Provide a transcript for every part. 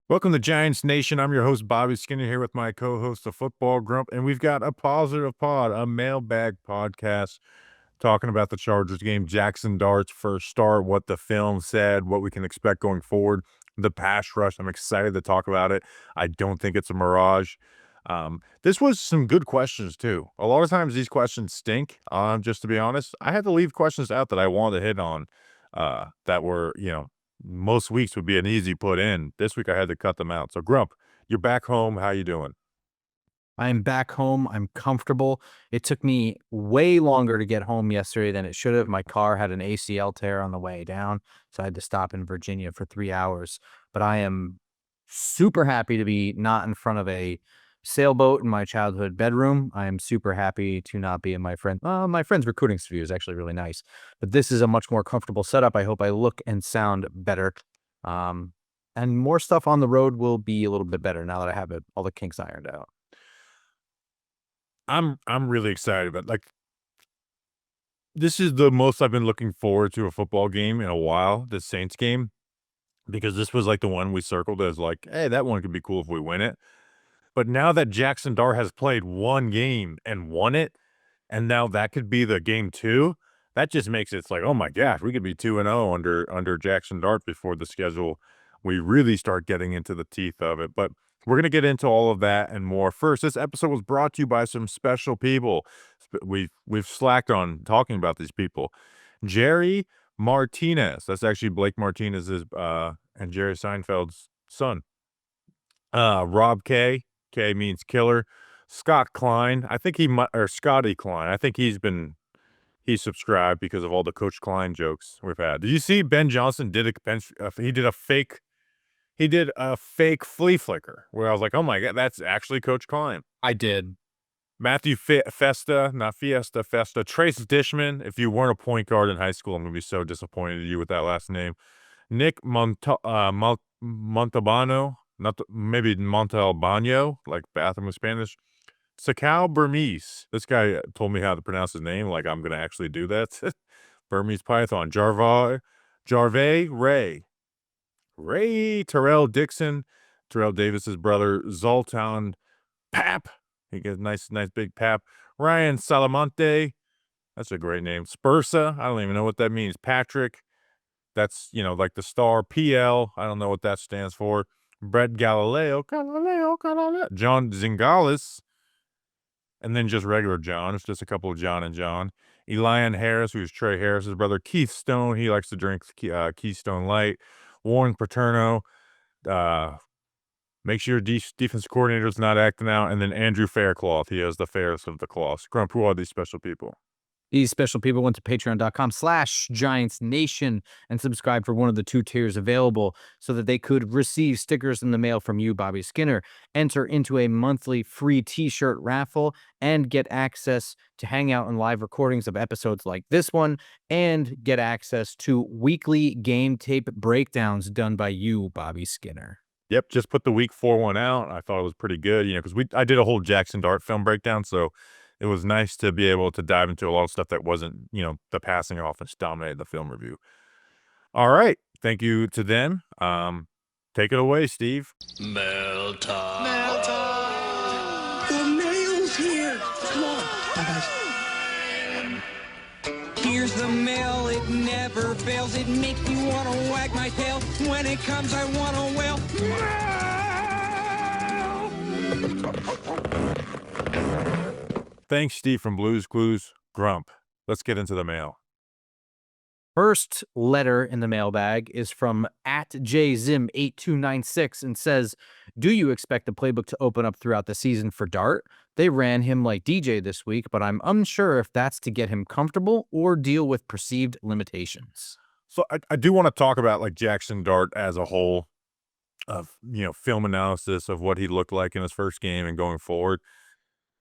Welcome to Giants Nation. I'm your host, Bobby Skinner, here with my co-host, the Football Grump, and we've got a positive pod, a mailbag podcast, talking about the Chargers game, Jaxson Dart's first start, what the film said, what we can expect going forward, the pass rush. I'm excited to talk about it. I don't think it's a mirage. This was some good questions, too. A lot of times these questions stink, just to be honest. I had to leave questions out that I wanted to hit on that were, most weeks would be an easy put in. This week I had to cut them out. So Grump, you're back home. How you doing? I'm back home. I'm comfortable. It took me way longer to get home yesterday than it should have. My car had an ACL tear on the way down, so I had to stop in Virginia for 3 hours. But I am super happy to be not in front of a sailboat in my childhood bedroom. I am super happy to not be in my friend's recruiting studio is actually really nice. But this is a much more comfortable setup. I hope I look and sound better. Um, and more stuff on the road will be a little bit better now that I have all the kinks ironed out. I'm really excited, but this is the most I've been looking forward to a football game in a while, the Saints game, because this was like the one we circled as like, hey, that one could be cool if we win it. But now that Jackson Dart has played one game and won it, and now that could be the game two, that just makes it like, oh my gosh, we could be 2-0 under Jackson Dart before the schedule. We really start getting into the teeth of it. But we're gonna get into all of that and more. First, this episode was brought to you by some special people. We've slacked on talking about these people. Jerry Martinez. That's actually Blake Martinez's and Jerry Seinfeld's son. Rob K. K means killer. Scott Klein. I think he might, or Scotty Klein. I think he's subscribed because of all the Coach Klein jokes we've had. Did you see Ben Johnson did he did a fake flea flicker where I was like, oh my God, that's actually Coach Klein. I did. Matthew Festa, not Fiesta, Festa. Trace Dishman. If you weren't a point guard in high school, I'm going to be so disappointed in you with that last name. Nick Montalbano, maybe Montalbano, like bathroom in Spanish. Sakal Burmese. This guy told me how to pronounce his name, like I'm going to actually do that. Burmese Python. Jarvey Ray Terrell Dixon, Terrell Davis's brother, Zoltan Pap. He gets nice big Pap. Ryan Salamonte. That's a great name. Spursa. I don't even know what that means. Patrick. That's, like the star. PL. I don't know what that stands for. Brett Galileo. John Zingalis. And then just regular John. It's just a couple of John and John. Elian Harris, who's Trey Harris's brother. Keith Stone. He likes to drink Keystone Light. Warren Paterno. Make sure your defense coordinator's not acting out. And then Andrew Faircloth. He has the fairest of the cloths. Grump, who are these special people? These special people went to patreon.com/Giants Nation and subscribed for one of the 2 tiers available so that they could receive stickers in the mail from you, Bobby Skinner, enter into a monthly free t-shirt raffle, and get access to hang out in live recordings of episodes like this one, and get access to weekly game tape breakdowns done by you, Bobby Skinner. Yep, just put the week 4 one out. I thought it was pretty good, because I did a whole Jackson Dart film breakdown, so it was nice to be able to dive into a lot of stuff that wasn't, the passing offense dominated the film review. All right, thank you to them. Take it away, Steve. Mail time. Mail time. The mail's here. Come on. Bye, guys. Here's the mail, it never fails. It makes me want to wag my tail. When it comes, I want to wail. Thanks, Steve from Blues Clues. Grump, let's get into the mail. First letter in the mailbag is from @JZim8296 and says, do you expect the playbook to open up throughout the season for Dart? They ran him like DJ this week, but I'm unsure if that's to get him comfortable or deal with perceived limitations. So I do want to talk about like Jackson Dart as a whole of, film analysis of what he looked like in his first game and going forward.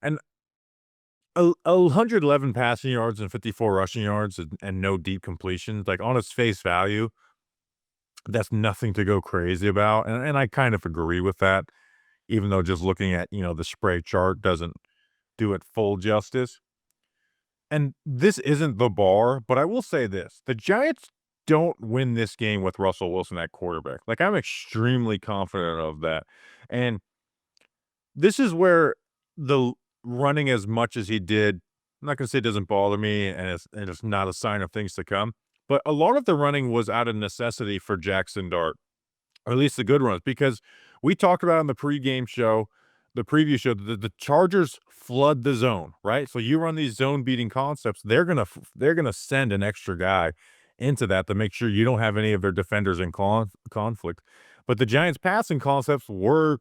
And 111 passing yards and 54 rushing yards and no deep completions, like on its face value, that's nothing to go crazy about. And I kind of agree with that, even though just looking at, the spray chart doesn't do it full justice. And this isn't the bar, but I will say this. The Giants don't win this game with Russell Wilson at quarterback. Like, I'm extremely confident of that. And this is where the running as much as he did, I'm not gonna say it doesn't bother me, and it's not a sign of things to come, but a lot of the running was out of necessity for Jaxson Dart, or at least the good runs, because we talked about in the pregame show, the preview show, that the Chargers flood the zone, right? So you run these zone beating concepts, they're gonna send an extra guy into that to make sure you don't have any of their defenders in conflict. But the Giants passing concepts were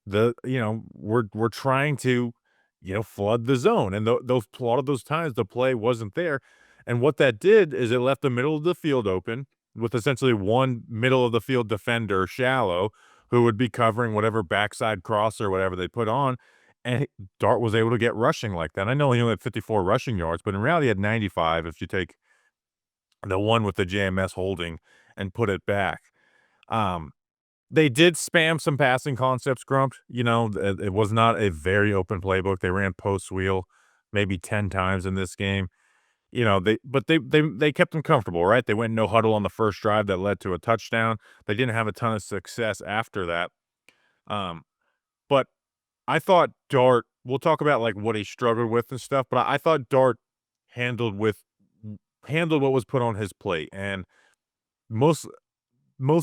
we're trying to, flood the zone, and those a lot of those times the play wasn't there, and what that did is it left the middle of the field open with essentially one middle of the field defender shallow who would be covering whatever backside cross or whatever they put on, and Dart was able to get rushing like that. I know he only had 54 rushing yards, but in reality he had 95 if you take the one with the JMS holding and put it back. They did spam some passing concepts, Grump. It was not a very open playbook. They ran post wheel maybe 10 times in this game. They kept them comfortable, right? They went no huddle on the first drive that led to a touchdown. They didn't have a ton of success after that. But I thought Dart, we'll talk about like what he struggled with and stuff, but I thought Dart handled what was put on his plate, and most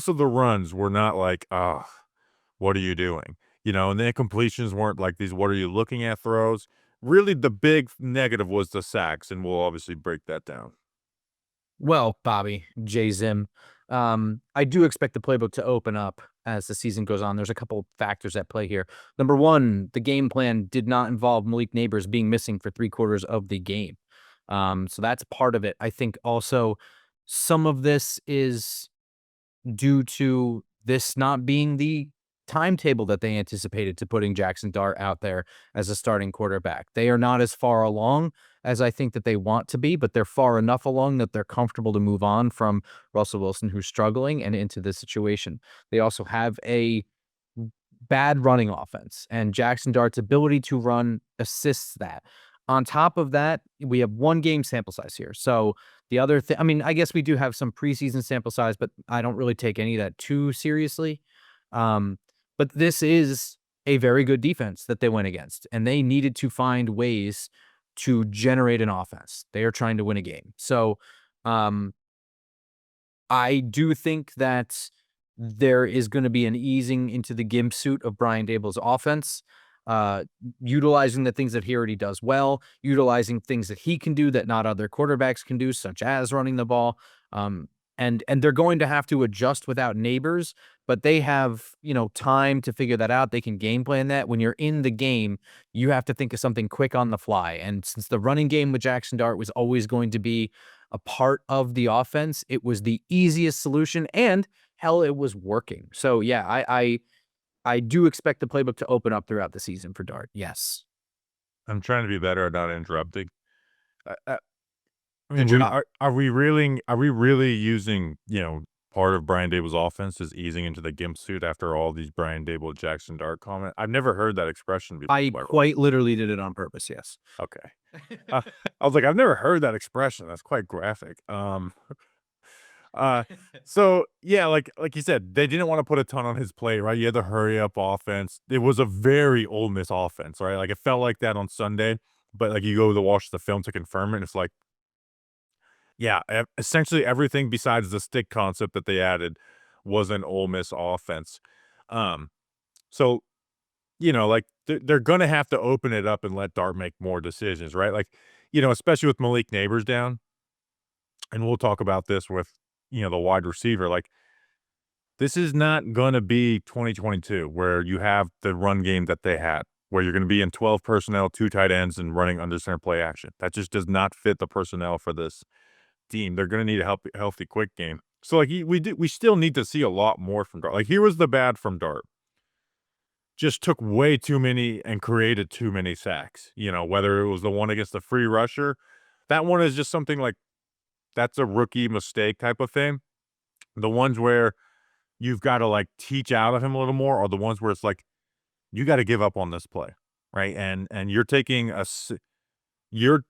of the runs were not like, what are you doing? And the incompletions weren't like these, what are you looking at throws? Really, the big negative was the sacks, and we'll obviously break that down. Well, Bobby, J Zim, I do expect the playbook to open up as the season goes on. There's a couple factors at play here. Number one, the game plan did not involve Malik Nabers being missing for 3/4 of the game. So that's part of it. I think also some of this is due to this not being the timetable that they anticipated to putting Jaxson Dart out there as a starting quarterback. They are not as far along as I think that they want to be, but they're far enough along that they're comfortable to move on from Russell Wilson, who's struggling, and into this situation. They also have a bad running offense, and Jaxson Dart's ability to run assists that. On top of that, we have one game sample size here. So the other thing, I mean, I guess we do have some preseason sample size, but I don't really take any of that too seriously. But this is a very good defense that they went against, and they needed to find ways to generate an offense. They are trying to win a game. So I do think that there is going to be an easing into the gimp suit of Brian Dable's offense, utilizing the things that he already does well, utilizing things that he can do that not other quarterbacks can do, such as running the ball. And they're going to have to adjust without Nabers, but they have, time to figure that out. They can game plan that. When you're in the game, you have to think of something quick on the fly. And since the running game with Jaxson Dart was always going to be a part of the offense, it was the easiest solution, and hell, it was working. So yeah, I do expect the playbook to open up throughout the season for Dart. Yes. I'm trying to be better at not interrupting. I mean, Did you- are we really using, part of Brian Dable's offense is easing into the gimp suit after all these Brian Dable Jaxson Dart comment? I've never heard that expression before. I quite literally did it on purpose. Yes. Okay. I was like, I've never heard that expression. That's quite graphic. So yeah, like you said, they didn't want to put a ton on his plate, right? You had the hurry up offense. It was a very Ole Miss offense, right? Like it felt like that on Sunday, but like you go to watch the film to confirm it, and it's like, yeah, essentially everything besides the stick concept that they added was an Ole Miss offense. So like they're gonna have to open it up and let Dart make more decisions, right? Like, especially with Malik Nabers down, and we'll talk about this with the wide receiver. Like, this is not gonna be 2022 where you have the run game that they had, where you're gonna be in 12 personnel, 2 tight ends, and running under center play action. That just does not fit the personnel for this team. They're gonna need a healthy quick game. So like we still need to see a lot more from Dart. Like, here was the bad from Dart. Just took way too many and created too many sacks. Whether it was the one against the free rusher, that one is just something like, that's a rookie mistake type of thing. The ones where you've got to like teach out of him a little more are the ones where it's like, you got to give up on this play, right? And you're taking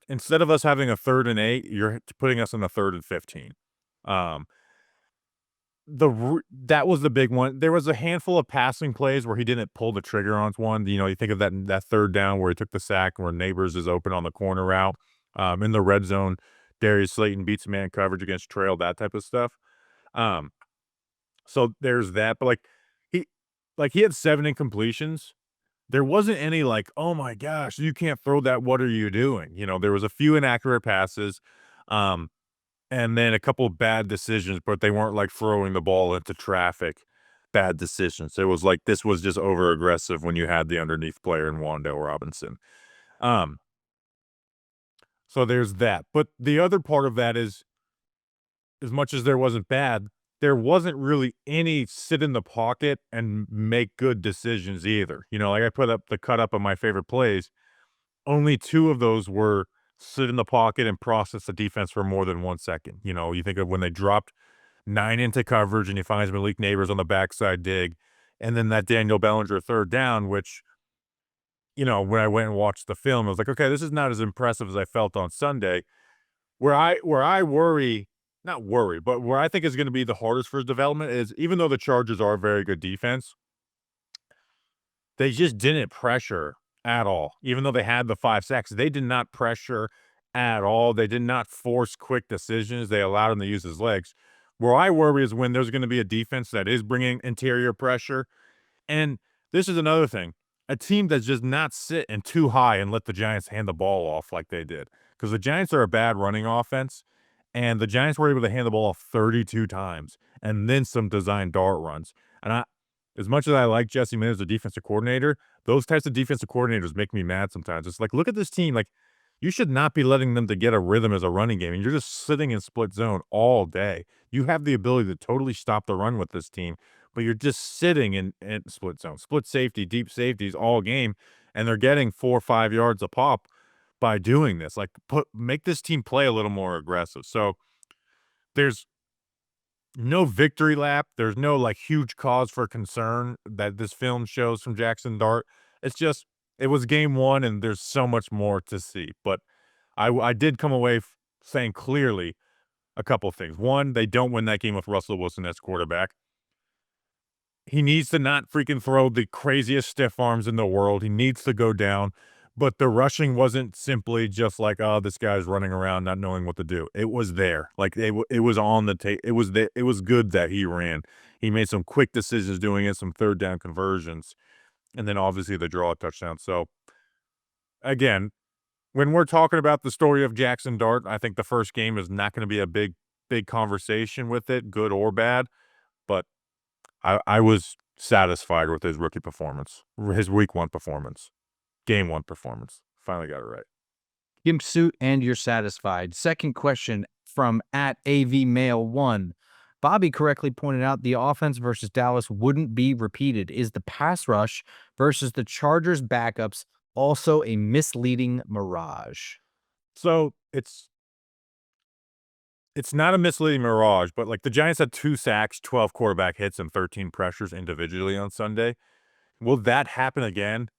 instead of us having a 3rd and 8, you're putting us in a 3rd and 15. that was the big one. There was a handful of passing plays where he didn't pull the trigger on one. You think of that third down where he took the sack where Nabers is open on the corner route. In the red zone, Darius Slayton beats man coverage against trail, that type of stuff. So there's that. But he had 7 incompletions. There wasn't any oh my gosh, you can't throw that. What are you doing? There was a few inaccurate passes. And then a couple of bad decisions, but they weren't throwing the ball into traffic. Bad decisions. It was this was just over aggressive when you had the underneath player in Wandale Robinson. So there's that. But the other part of that is, as much as there wasn't bad, there wasn't really any sit in the pocket and make good decisions either. I put up the cut up of my favorite plays. Only 2 of those were sit in the pocket and process the defense for more than 1 second. You think of when they dropped 9 into coverage and he finds Malik Nabers on the backside dig, and then that Daniel Bellinger third down, which, when I went and watched the film, I was like, okay, this is not as impressive as I felt on Sunday. Where I worry, not worry, but where I think is going to be the hardest for his development is, even though the Chargers are a very good defense, they just didn't pressure at all. Even though they had the 5 sacks, they did not pressure at all. They did not force quick decisions. They allowed him to use his legs. Where I worry is when there's going to be a defense that is bringing interior pressure. And this is another thing. A team that does not sit in too high and let the Giants hand the ball off like they did. Because the Giants are a bad running offense. And the Giants were able to hand the ball off 32 times. And then some design dart runs. And as much as I like Jesse Minter as a defensive coordinator, those types of defensive coordinators make me mad sometimes. It's look at this team. You should not be letting them to get a rhythm as a running game. And you're just sitting in split zone all day. You have the ability to totally stop the run with this team, but you're just sitting in split zone, split safety, deep safeties all game, and they're getting 4 or 5 yards a pop by doing this. Make this team play a little more aggressive. So there's no victory lap. There's no huge cause for concern that this film shows from Jaxson Dart. It's just, it was game 1 and there's so much more to see. But I did come away saying clearly a couple of things. One, they don't win that game with Russell Wilson as quarterback. He needs to not freaking throw the craziest stiff arms in the world. He needs to go down. But the rushing wasn't simply just oh, this guy's running around not knowing what to do. It was there. It was on the tape. It was good that he ran. He made some quick decisions doing it, some third down conversions, and then obviously the draw touchdown. So again, when we're talking about the story of Jaxson Dart, I think the first game is not going to be a big conversation with it, good or bad. But I was satisfied with his rookie performance, his week 1 performance. Game 1 performance. Finally got it right. Gimp suit and you're satisfied. Second question from @AVMail1. Bobby correctly pointed out the offense versus Dallas wouldn't be repeated. Is the pass rush versus the Chargers backups also a misleading mirage? So it's not a misleading mirage, but the Giants had 2 sacks, 12 quarterback hits, and 13 pressures individually on Sunday. Will that happen again?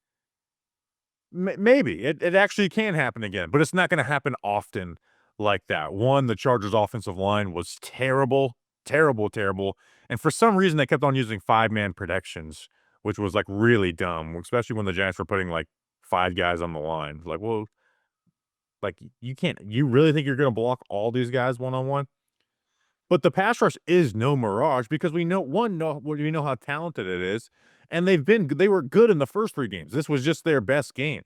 Maybe. It actually can happen again, but it's not going to happen often like that. One, the Chargers' offensive line was terrible. And for some reason, they kept on using 5-man protections, which was really dumb, especially when the Giants were putting 5 guys on the line. Well, you really think you're going to block all these guys one-on-one? But the pass rush is no mirage because we know how talented it is. And they were good in the first 3 games. This was just their best game.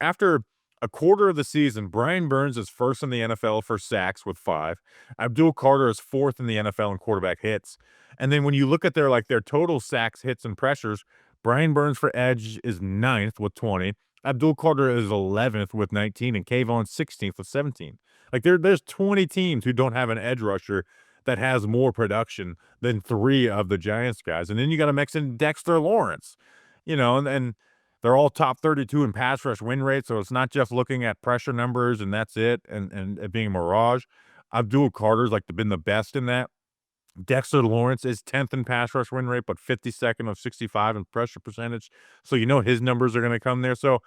After a quarter of the season, Brian Burns is first in the NFL for sacks with 5. Abdul Carter is 4th in the NFL in quarterback hits. And then when you look at their total sacks, hits, and pressures, Brian Burns for edge is 9th with 20. Abdul Carter is 11th with 19, and Kayvon 16th with 17. There's 20 teams who don't have an edge rusher that has more production than 3 of the Giants guys. And then you got to mix in Dexter Lawrence, and they're all top 32 in pass rush win rate. So it's not just looking at pressure numbers and that's it. And it being a mirage. Abdul Carter's been the best in that. Dexter Lawrence is 10th in pass rush win rate, but 52nd of 65 in pressure percentage. So his numbers are going to come there. So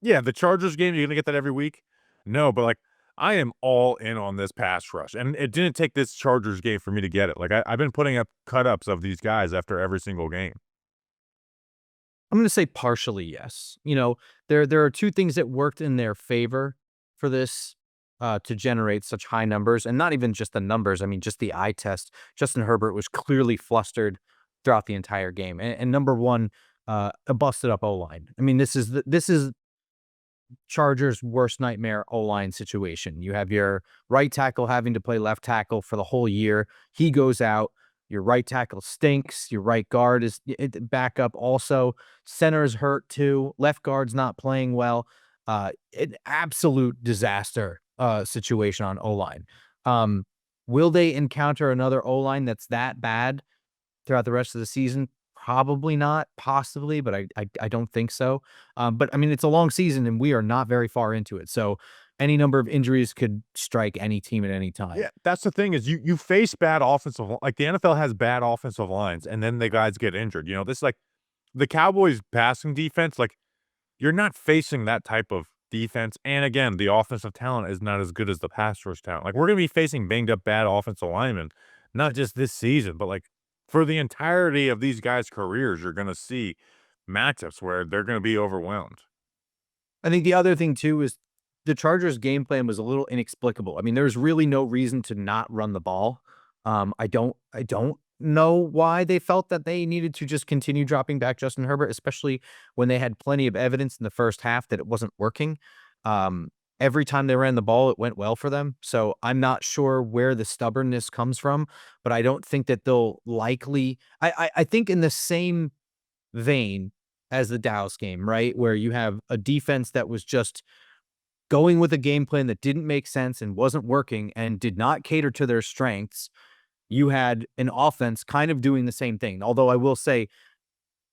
yeah, the Chargers game, you're going to get that every week. No, but I am all in on this pass rush, and it didn't take this Chargers game for me to get it. Like, I've been putting up cut-ups of these guys after every single game. I'm going to say partially yes. There are two things that worked in their favor for this to generate such high numbers, and not even just the numbers. I mean, just the eye test. Justin Herbert was clearly flustered throughout the entire game, and number one, a busted up O-line. I mean, this is Chargers' worst nightmare O-line situation. You have your right tackle having to play left tackle for the whole year. He goes out. Your right tackle stinks. Your right guard is back up also. Center's hurt too. Left guard's not playing well. An absolute disaster situation on O-line. Will they encounter another O-line that's that bad throughout the rest of the season? Probably not, possibly, but I don't think so. But I mean, it's a long season and we are not very far into it. So any number of injuries could strike any team at any time. Yeah, that's the thing is you face bad offensive like the NFL has bad offensive lines, and then the guys get injured. This like the Cowboys passing defense, like you're not facing that type of defense. And again, the offensive talent is not as good as the pass rush talent. Like we're gonna be facing banged up bad offensive linemen, not just this season, but like for the entirety of these guys' careers, you're gonna see matchups where they're gonna be overwhelmed. I think the other thing too is the Chargers' game plan was a little inexplicable. I mean, there's really no reason to not run the ball. I don't know why they felt that they needed to just continue dropping back Justin Herbert, especially when they had plenty of evidence in the first half that it wasn't working. Every time they ran the ball, it went well for them. So I'm not sure where the stubbornness comes from, but I don't think that they'll likely. I think in the same vein as the Dallas game, right, where you have a defense that was just going with a game plan that didn't make sense and wasn't working and did not cater to their strengths. You had an offense kind of doing the same thing. Although I will say,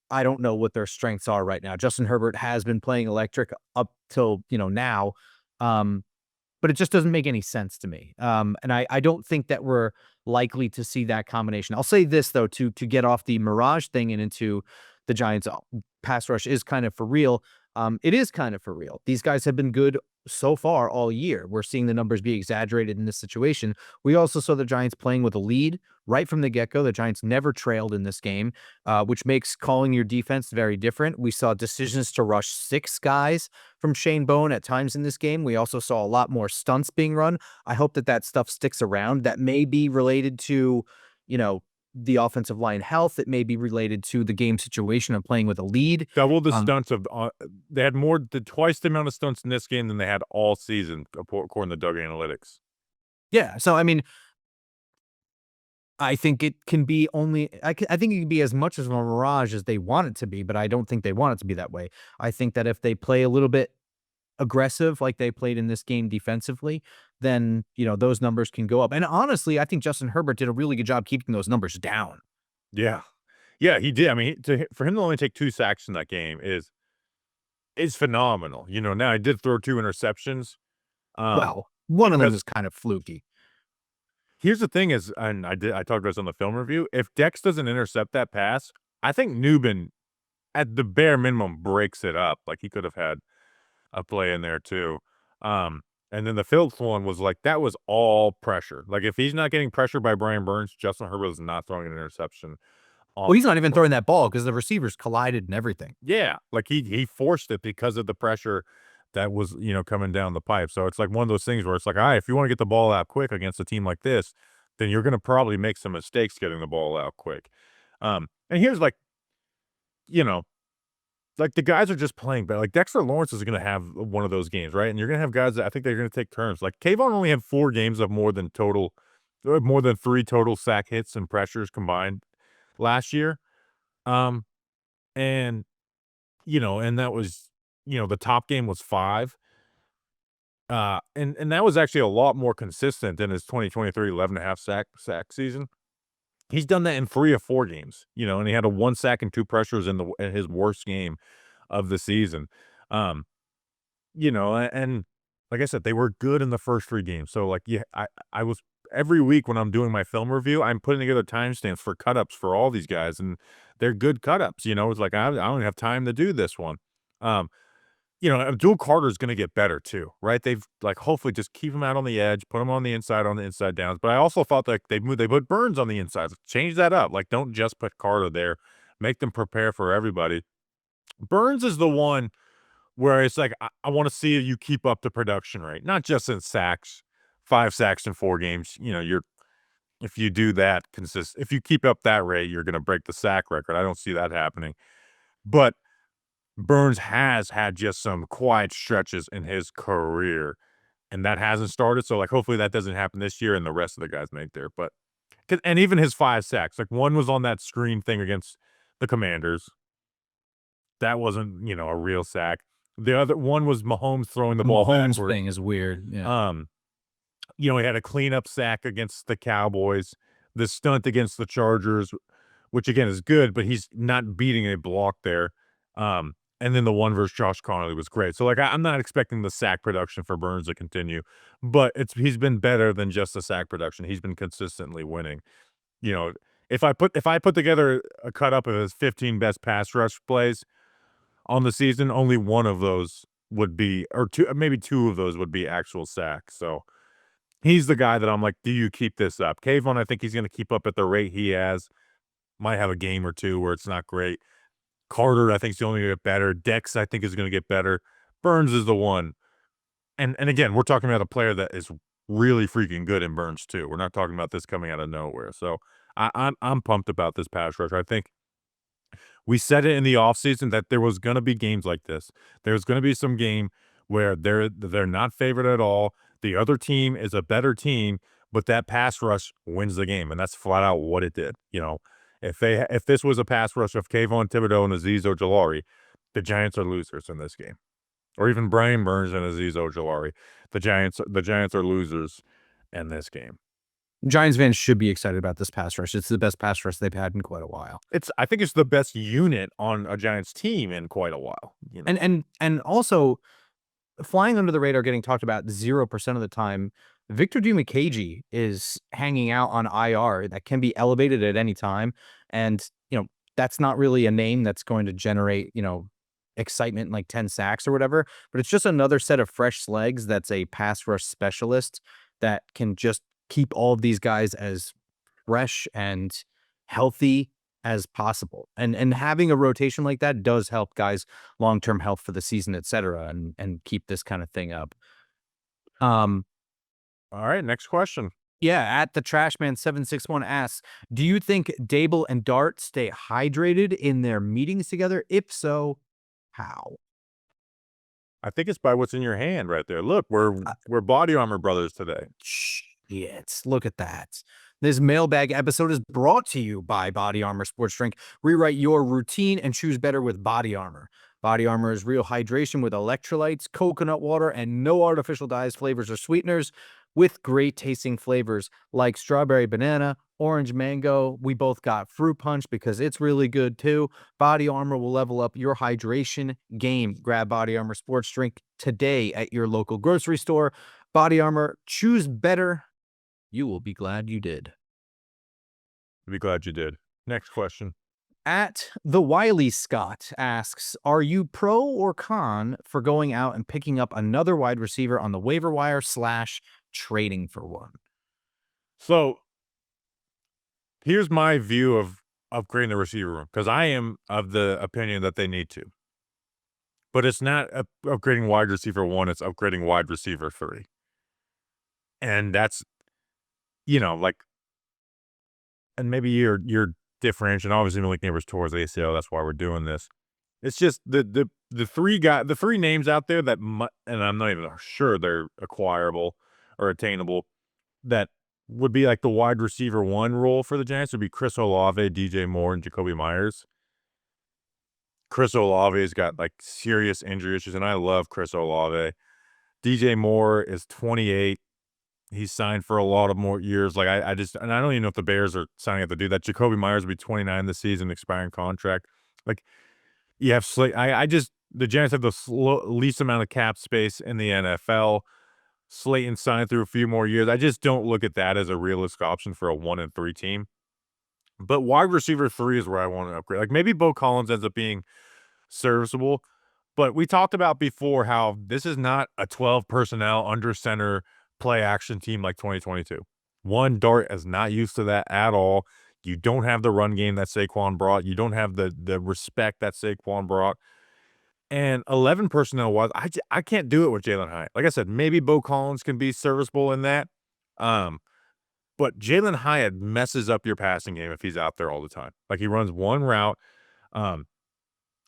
I don't know what their strengths are right now. Justin Herbert has been playing electric up till, now. But it just doesn't make any sense to me. And I don't think that we're likely to see that combination. I'll say this, though, to get off the Mirage thing and into the Giants' pass rush is kind of for real. It is kind of for real. These guys have been good so far all year. We're seeing the numbers be exaggerated in this situation. We also saw the Giants playing with a lead right from the get-go. The Giants never trailed in this game, which makes calling your defense very different. We saw decisions to rush 6 guys from Shane Bowen at times in this game. We also saw a lot more stunts being run. I hope that stuff sticks around. That may be related to, the offensive line health. It may be related to the game situation of playing with a lead. Double the stunts of they had twice the amount of stunts in this game than they had all season, according to Doug Analytics. Yeah, so I mean, I think it can be only. I think it can be as much as a mirage as they want it to be, but I don't think they want it to be that way. I think that if they play a little bit aggressive like they played in this game defensively, then those numbers can go up. And honestly, I think Justin Herbert did a really good job keeping those numbers down. Yeah, he did. I mean, for him to only take 2 sacks in that game is phenomenal. Now he did throw 2 interceptions. Well, one of them is kind of fluky. Here's the thing is, and I talked about this on the film review. If Dex doesn't intercept that pass, I think Nubin, at the bare minimum, breaks it up. Like he could have had a play in there too. And then the Phillips one was like, that was all pressure. Like if he's not getting pressured by Brian Burns, Justin Herbert is not throwing an interception. Well, he's not even throwing that ball because the receivers collided and everything. Yeah, like he forced it because of the pressure that was, coming down the pipe. So it's like one of those things where it's like, all right, if you want to get the ball out quick against a team like this, then you're going to probably make some mistakes getting the ball out quick. And here's like the guys are just playing better. Like Dexter Lawrence is going to have one of those games, right? And you're going to have guys that I think they're going to take turns. Like Kayvon only had 4 games of more than 3 total sack hits and pressures combined last year. And that was, the top game was 5. And that was actually a lot more consistent than his 2023 11.5 sack season. He's done that in 3 of 4 games, and he had a 1 sack and 2 pressures in his worst game of the season. And like I said, they were good in the first 3 games. So like, yeah, I was every week when I'm doing my film review, I'm putting together timestamps for cut-ups for all these guys, and they're good cut-ups. It's like I don't have time to do this one. Abdul Carter is going to get better too, right? They've hopefully just keep him out on the edge, put him on the inside downs. But I also thought that they put Burns on the inside. Change that up. Don't just put Carter there. Make them prepare for everybody. Burns is the one where it's I want to see you keep up the production rate, not just in sacks, 5 sacks in 4 games. If you do that if you keep up that rate, you're going to break the sack record. I don't see that happening. But Burns has had just some quiet stretches in his career, and that hasn't started. So, hopefully that doesn't happen this year and the rest of the guys make there. But, and even his 5 sacks, one was on that screen thing against the Commanders. That wasn't, a real sack. The other one was Mahomes throwing the ball Mahomes backward. thing is weird. Yeah. He had a cleanup sack against the Cowboys, the stunt against the Chargers, which again is good, but he's not beating a block there. And then the one versus Josh Connolly was great. So I'm not expecting the sack production for Burns to continue, but he's been better than just the sack production. He's been consistently winning. If I put together a cut up of his 15 best pass rush plays on the season, only one of those would be, or maybe 2 of those would be actual sacks. So he's the guy that I'm do you keep this up? Kayvon, I think he's going to keep up at the rate he has. Might have a game or 2 where it's not great. Carter, I think, is only going to get better. Dex, I think, is going to get better. Burns is the one. And again, we're talking about a player that is really freaking good in Burns, too. We're not talking about this coming out of nowhere. So I'm pumped about this pass rush. I think we said it in the offseason that there was going to be games like this. There's going to be some game where they're not favored at all. The other team is a better team, but that pass rush wins the game, and that's flat out what it did. If this was a pass rush of Kayvon Thibodeau and Azeez Ojulari, the Giants are losers in this game. Or even Brian Burns and Azeez Ojulari, the Giants are losers in this game. Giants fans should be excited about this pass rush. It's the best pass rush they've had in quite a while. I think it's the best unit on a Giants team in quite a while. And also flying under the radar, getting talked about 0% of the time. Victor Dimukeje is hanging out on IR that can be elevated at any time. And, that's not really a name that's going to generate, excitement like 10 sacks or whatever, but it's just another set of fresh legs that's a pass rush specialist that can just keep all of these guys as fresh and healthy as possible. And having a rotation like that does help guys' long-term health for the season, et cetera, and keep this kind of thing up. All right, next question. Yeah, at the Trashman761 asks, do you think Dable and Dart stay hydrated in their meetings together? If so, how? I think it's by what's in your hand right there. Look, we're body armor brothers today. Shit, look at that. This mailbag episode is brought to you by Body Armor Sports Drink. Rewrite your routine and choose better with Body Armor. Body Armor is real hydration with electrolytes, coconut water, and no artificial dyes, flavors, or sweeteners, with great tasting flavors like strawberry banana, orange mango. We both got fruit punch because it's really good too. Body Armor will level up your hydration game. Grab Body Armor Sports Drink today at your local grocery store. Body Armor, choose better. You will be glad you did. Be glad you did. Next question. At the Wiley Scott asks, are you pro or con for going out and picking up another wide receiver on the waiver wire / trading for one? So here's my view of upgrading the receiver room, because I am of the opinion that they need to. But it's not upgrading wide receiver 1, it's upgrading wide receiver 3. And that's, and maybe you're differentiating. Obviously, Malik Nabers towards ACL. That's why we're doing this. It's just the three names out there that, and I'm not even sure they're acquirable or attainable, that would be like the wide receiver 1 role for the Giants would be Chris Olave, DJ Moore, and Jacoby Myers. Chris Olave's got serious injury issues, and I love Chris Olave. DJ Moore is 28. He's signed for a lot of more years. And I don't even know if the Bears are signing up to do that. Jacoby Myers will be 29 this season, expiring contract. You have the Giants have the least amount of cap space in the NFL. Slayton signed through a few more years. I just don't look at that as a realistic option for a 1-3 team. But wide receiver 3 is where I want to upgrade. Maybe Bo Collins ends up being serviceable, But we talked about before how this is not a 12 personnel under center play action team like 2022. One, Dart is not used to that at all. You don't have the run game that Saquon brought. You don't have the respect that Saquon brought. And 11 personnel was I can't do it with Jalen Hyatt. Like I said, maybe Bo Collins can be serviceable in that. But Jalen Hyatt messes up your passing game if he's out there all the time. Like he runs one route.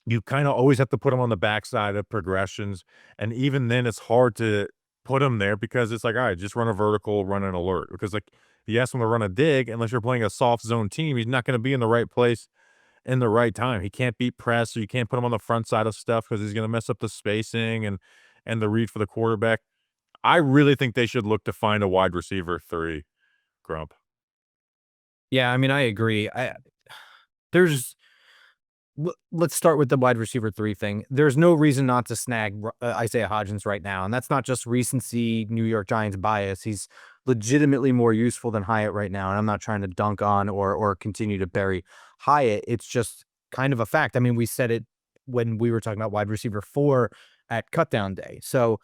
You kind of always have to put him on the backside of progressions. And even then it's hard to put him there because it's like, all right, just run a vertical, run an alert. Because like you ask him to run a dig, unless you're playing a soft zone team, he's not going to be in the right place in the right time. He can't beat press, or you can't put him on the front side of stuff because he's going to mess up the spacing and the read for the quarterback. I really think they should look to find a wide receiver 3, Grump. Yeah, I mean, I agree. Let's start with the wide receiver 3 thing. There's no reason not to snag Isaiah Hodgins right now, and that's not just recency New York Giants bias. He's legitimately more useful than Hyatt right now, and I'm not trying to dunk on or continue to bury Hyatt. It's just kind of a fact. I mean, we said it when we were talking about wide receiver 4 at cutdown day. So,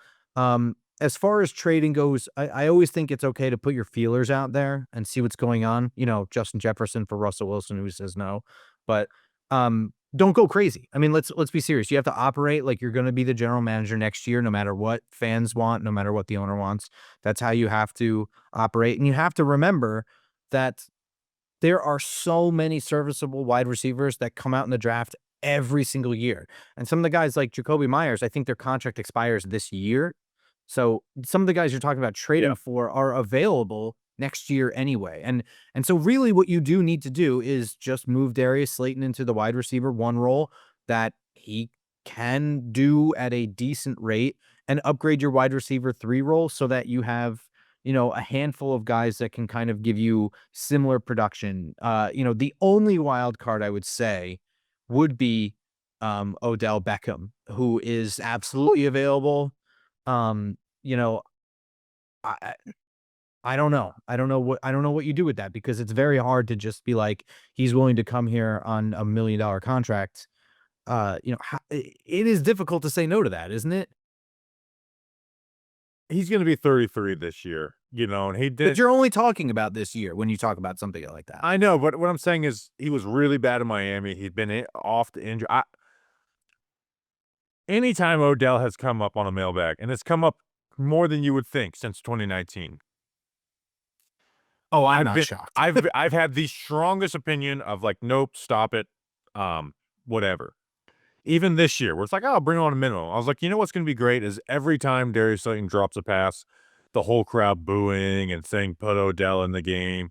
as far as trading goes, I always think it's okay to put your feelers out there and see what's going on. You know, Justin Jefferson for Russell Wilson, who says no, but don't go crazy. I mean, let's be serious. You have to operate like you're going to be the general manager next year, no matter what fans want, no matter what the owner wants. That's how you have to operate. And you have to remember that there are so many serviceable wide receivers that come out in the draft every single year. And some of the guys like Jacoby Myers, I think their contract expires this year. So some of the guys you're talking about trading for are available next year anyway. And so really what you do need to do is just move Darius Slayton into the wide receiver 1 role that he can do at a decent rate, and upgrade your wide receiver 3 role so that you have, you know, a handful of guys that can kind of give you similar production. You know, the only wild card I would say would be Odell Beckham, who is absolutely available. You know, I don't know. I don't know what you do with that, because it's very hard to just be like, he's willing to come here on $1 million contract. You know, it is difficult to say no to that, isn't it? He's going to be 33 this year, you know, and he did. But you're only talking about this year when you talk about something like that. I know, but what I'm saying is he was really bad in Miami. He'd been off the injury. Anytime Odell has come up on a mailbag, and it's come up more than you would think since 2019. Oh, I'm not shocked. I've had the strongest opinion of like, nope, stop it, whatever. Even this year, where it's like, oh, bring on a minimum. I was like, you know what's going to be great is every time Darius Slayton drops a pass, the whole crowd booing and saying put Odell in the game.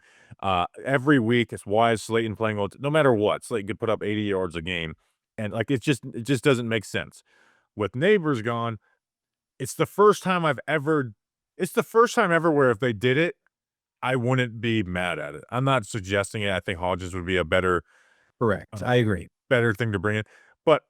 Every week, it's why is Slayton playing Odell? No matter what, Slayton could put up 80 yards a game, and like it just doesn't make sense. With Nabers gone, it's the first time ever where if they did it, I wouldn't be mad at it. I'm not suggesting it. I think Hodges would be a better, Correct. I agree. better thing to bring in. But,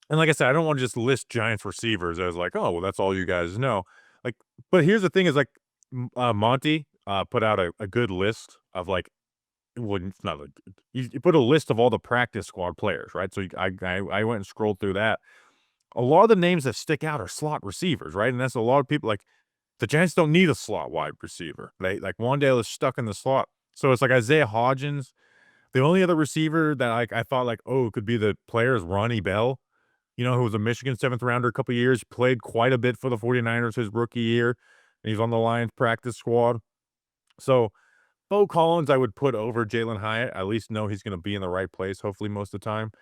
and like I said, I don't want to just list Giants receivers as like, oh, well, that's all you guys know. Like, but here's the thing is like, Monty put out a good list of like, well, it's not like, you put a list of all the practice squad players, right? So I went and scrolled through that. A lot of the names that stick out are slot receivers, right? And that's a lot of people like, the Giants don't need a slot wide receiver. They like Wandale is stuck in the slot. So it's like Isaiah Hodgins. The only other receiver that I thought like, oh, could be the player is Ronnie Bell, you know, who was a Michigan 7th rounder a couple of years, played quite a bit for the 49ers his rookie year. And he's on the Lions practice squad. So Bo Collins, I would put over Jalen Hyatt. I at least know he's going to be in the right place, hopefully most of the time.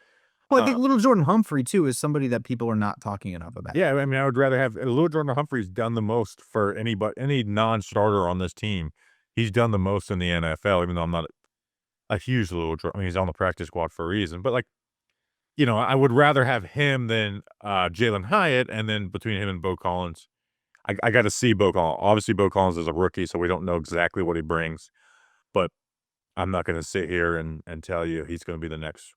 Well, I think little Jordan Humphrey, too, is somebody that people are not talking enough about. Yeah, I mean, I would rather have Little Jordan Humphrey's done the most for any non-starter on this team. He's done the most in the NFL, even though I'm not a huge Little Jordan. I mean, he's on the practice squad for a reason. But, like, you know, I would rather have him than Jalen Hyatt, and then between him and Bo Collins, I got to see Bo Collins. Obviously, Bo Collins is a rookie, so we don't know exactly what he brings. But I'm not going to sit here and tell you he's going to be the next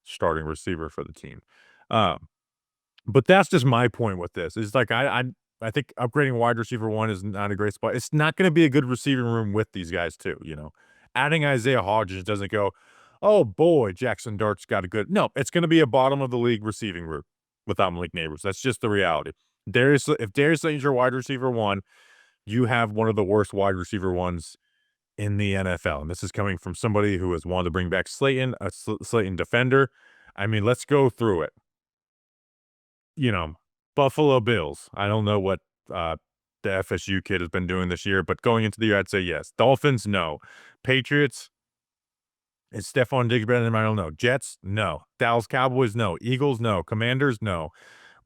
starting receiver for the team. But that's just my point with this. It's like I think upgrading wide receiver 1 is not a great spot. It's not going to be a good receiving room with these guys too, you know. Adding Isaiah Hodgins doesn't go, oh boy, Jaxson Dart's got a good. No, it's going to be a bottom of the league receiving room. without Malik Nabers. That's just the reality. If Darius Slayton's your wide receiver 1, you have one of the worst wide receiver 1s in the NFL. And this is coming from somebody who has wanted to bring back Slayton, a Slayton defender. I mean, let's go through it. Buffalo Bills. I don't know what the FSU kid has been doing this year, but going into the year, I'd say yes. Dolphins, no. Patriots, is Stephon Diggs better than him? I don't know. Jets, no. Dallas Cowboys, no. Eagles, no. Commanders, no.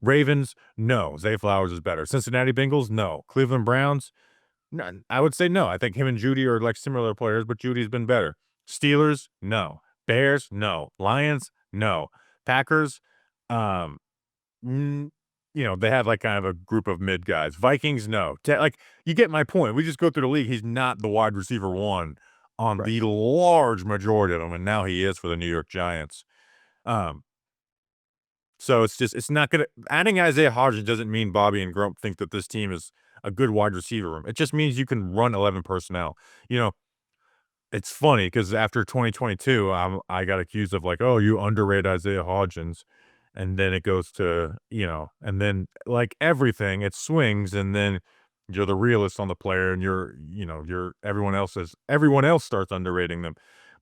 Ravens, no. Zay Flowers is better. Cincinnati Bengals, no. Cleveland Browns, no. I would say no. I think him and Judy are like similar players, but Judy's been better. Steelers, no. Bears, no. Lions, no. Packers, they have like kind of a group of mid guys. Vikings, no. You get my point. We just go through the league. He's not the wide receiver 1 on the large majority of them, and now he is for the New York Giants. So it's not gonna. Adding Isaiah Hodgins doesn't mean Bobby and Grump think that this team is a good wide receiver room. It just means you can run 11 personnel. It's funny because after 2022, I got accused of like, oh, you underrate Isaiah Hodgins. And then it goes to, and then like everything, it swings, and then you're the realist on the player, and everyone else starts underrating them.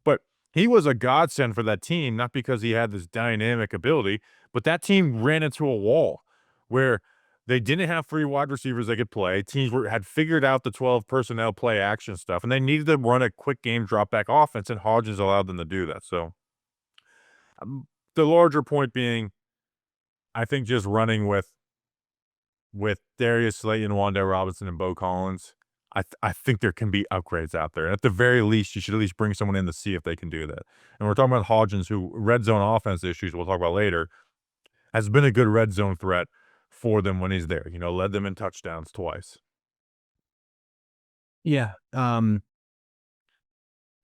But he was a godsend for that team, not because he had this dynamic ability, but that team ran into a wall where they didn't have free wide receivers they could play. Teams had figured out the 12 personnel play action stuff, and they needed to run a quick game drop back offense, and Hodgins allowed them to do that. So the larger point being, I think just running with Darius Slayton, Wan'Dale Robinson, and Bo Collins, I think there can be upgrades out there. And at the very least, you should at least bring someone in to see if they can do that. And we're talking about Hodgins, who red zone offense issues we'll talk about later, has been a good red zone threat for them when he's there. Led them in touchdowns twice. Yeah. And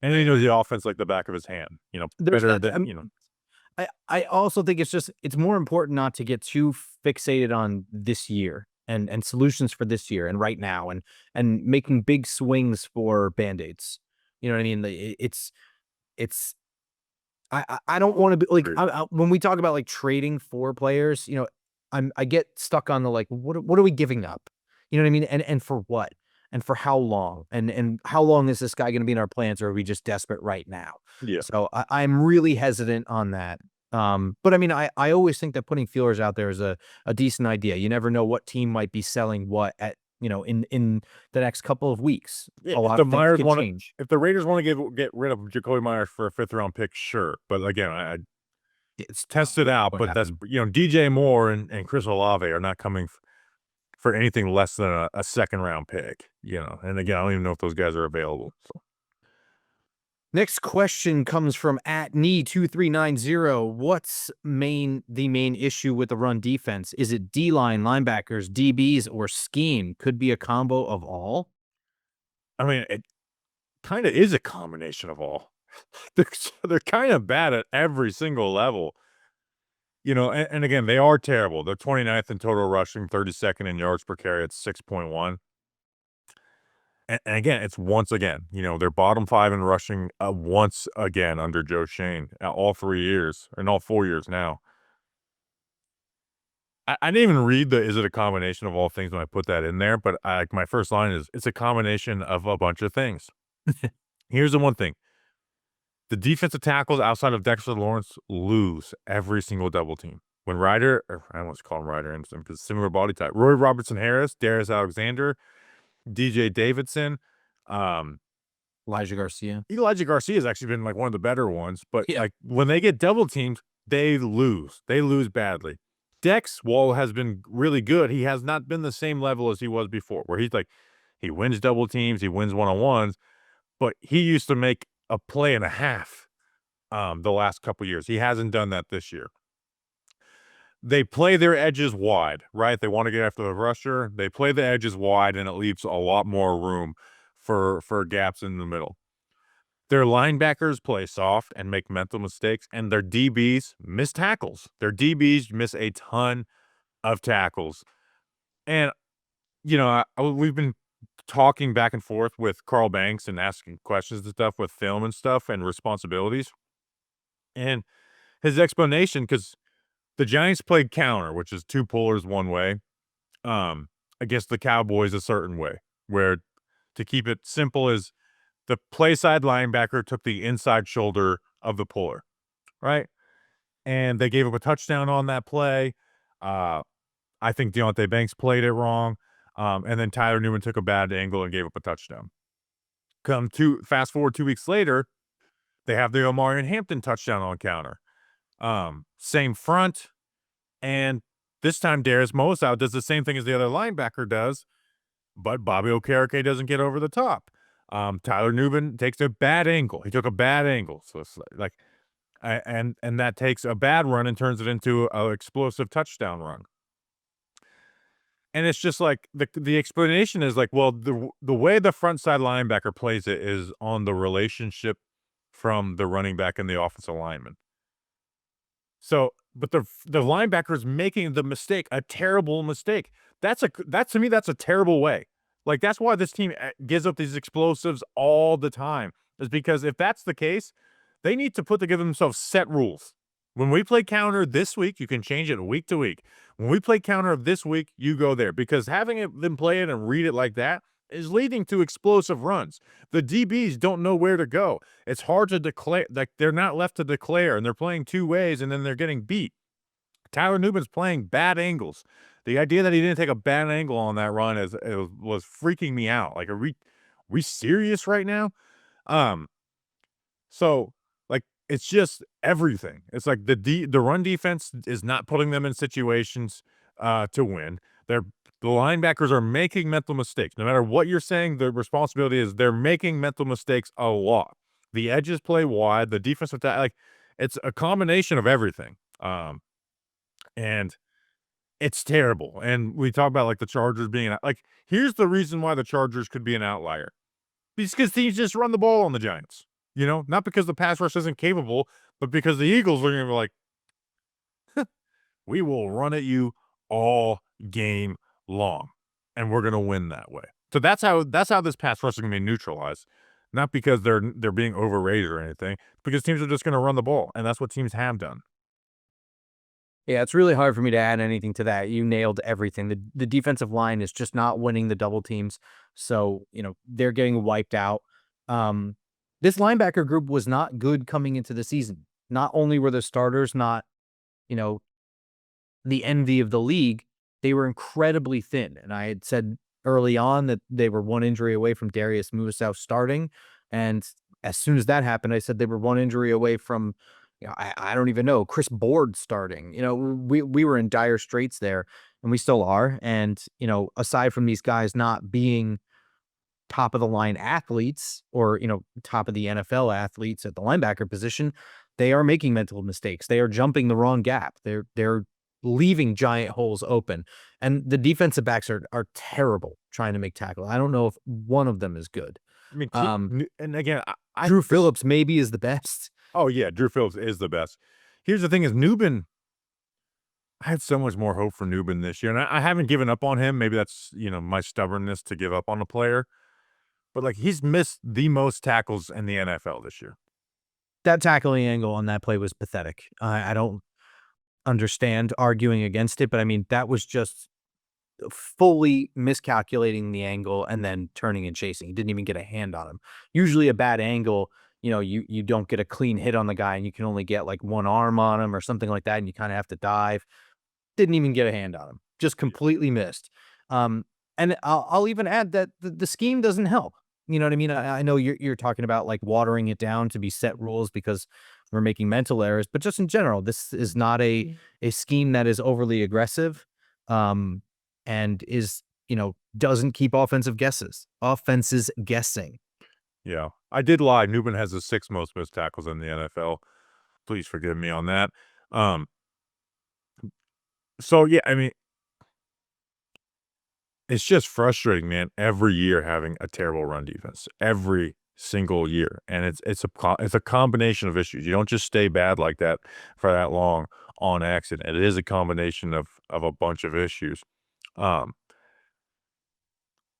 he knows the offense like the back of his hand. Better than. I also think it's more important not to get too fixated on this year and solutions for this year and right now and making big swings for Band-Aids. You know what I mean? I don't want to be like, when we talk about like trading for players, I get stuck on the like, what are we giving up? You know what I mean? And for what? And for how long? And how long is this guy going to be in our plans, or are we just desperate right now? Yeah. So I'm really hesitant on that. But I mean, I always think that putting feelers out there is a decent idea. You never know what team might be selling what at, in the next couple of weeks. Yeah, a lot of things can change. If the Raiders want to get rid of Jacoby Myers for a 5th round pick, sure. But again, it's tested out. But that's DJ Moore and Chris Olave are not coming for anything less than a 2nd round pick. And again, I don't even know if those guys are available. So. Next question comes from @knee2390. What's the main issue with the run defense? Is it D-line, linebackers, DBs, or scheme? Could be a combo of all. I mean, it kind of is a combination of all. They're kind of bad at every single level. And again, they are terrible. They're 29th in total rushing, 32nd in yards per carry at 6.1. And again, it's once again, they're bottom 5 in rushing once again under Joe Shane, all 3 years, and all 4 years now. I didn't even read is it a combination of all things when I put that in there, but my first line is, it's a combination of a bunch of things. Here's the one thing. The defensive tackles outside of Dexter Lawrence lose every single double team. When Ryder, or I almost call him Ryder because similar body type, Roy Robertson Harris, Darius Alexander, DJ Davidson, Elijah Garcia. Elijah Garcia has actually been like one of the better ones, but like when they get double teamed, they lose. They lose badly. Dex, while has been really good, he has not been the same level as he was before, where he's like, he wins double teams, he wins one-on-ones, but he used to make a play and a half the last couple years. He hasn't done that this year. They play their edges wide, right? They want to get after the rusher. They play the edges wide, and it leaves a lot more room for gaps in the middle. Their linebackers play soft and make mental mistakes, and their DBs miss tackles. Their DBs miss a ton of tackles. And, we've been talking back and forth with Carl Banks and asking questions and stuff with film and stuff and responsibilities. And his explanation, because the Giants played counter, which is 2 pullers one way, against the Cowboys a certain way, where to keep it simple is the play side linebacker took the inside shoulder of the puller, right? And they gave up a touchdown on that play. I think Deontay Banks played it wrong. And then Tyler Newman took a bad angle and gave up a touchdown. Fast forward 2 weeks later, they have the Omarion Hampton touchdown on counter. Same front, and this time Darius Mosow does the same thing as the other linebacker does, but Bobby Okereke doesn't get over the top. Tyler Newman takes a bad angle. He took a bad angle, so it's like, and that takes a bad run and turns it into an explosive touchdown run. And it's just like the explanation is like, well, the way the front side linebacker plays it is on the relationship from the running back and the offensive lineman. So, but the linebacker is making the mistake, a terrible mistake. That to me, that's a terrible way. Like, that's why this team gives up these explosives all the time, is because if that's the case, they need to give themselves set rules. When we play counter this week, you can change it week to week. When we play counter of this week, you go there, because having them play it and read it like that is leading to explosive runs. The DBs don't know where to go. It's hard to declare, like, they're not left to declare, and they're playing two ways, and then they're getting beat. Tyler Newman's playing bad angles. The idea that he didn't take a bad angle on that run was freaking me out. Like, are we serious right now? So, like, it's just everything. It's like the run defense is not putting them in situations to win. The linebackers are making mental mistakes. No matter what you're saying, the responsibility is they're making mental mistakes a lot. The edges play wide. The defensive attack, like, it's a combination of everything. And it's terrible. And we talk about, like, the Chargers being like, here's the reason why the Chargers could be an outlier. Because teams just run the ball on the Giants. You know, not because the pass rush isn't capable, but because the Eagles are going to be like, we will run at you all game long, and we're going to win that way. So that's how this pass rush is going to be neutralized. Not because they're being overrated or anything, because teams are just going to run the ball, and that's what teams have done. Yeah, it's really hard for me to add anything to that. You nailed everything. The defensive line is just not winning the double teams, so they're getting wiped out. This linebacker group was not good coming into the season. Not only were the starters not, the envy of the league, they were incredibly thin. And I had said early on that they were one injury away from Darius Musow starting. And as soon as that happened, I said they were one injury away from, I don't even know, Chris Board starting. We were in dire straits there, and we still are. And, aside from these guys not being top of the line athletes or, top of the NFL athletes at the linebacker position, they are making mental mistakes. They are jumping the wrong gap. They're leaving giant holes open. And the defensive backs are terrible trying to make tackle. I don't know if one of them is good. I mean, and again, Drew Phillips maybe is the best. Oh yeah, Drew Phillips is the best. Here's the thing: is Newman. I had so much more hope for Newman this year, and I haven't given up on him. Maybe that's my stubbornness to give up on a player. But, like, he's missed the most tackles in the NFL this year. That tackling angle on that play was pathetic. I don't understand arguing against it, but I mean, that was just fully miscalculating the angle and then turning and chasing. He didn't even get a hand on him. Usually a bad angle, you don't get a clean hit on the guy, and you can only get like one arm on him or something like that, and you kind of have to dive. Didn't even get a hand on him. Just completely missed. And I'll even add that the scheme doesn't help. You know what I mean? I know you're talking about, like, watering it down to be set rules because we're making mental errors, but just in general, this is not a scheme that is overly aggressive, and is, doesn't keep offenses guessing. Yeah, I did lie. Newman has the 6th most missed tackles in the NFL. Please forgive me on that. So yeah, I mean, it's just frustrating, man. Every year having a terrible run defense, every single year, and it's a combination of issues. You don't just stay bad like that for that long on accident. It is a combination of a bunch of issues, and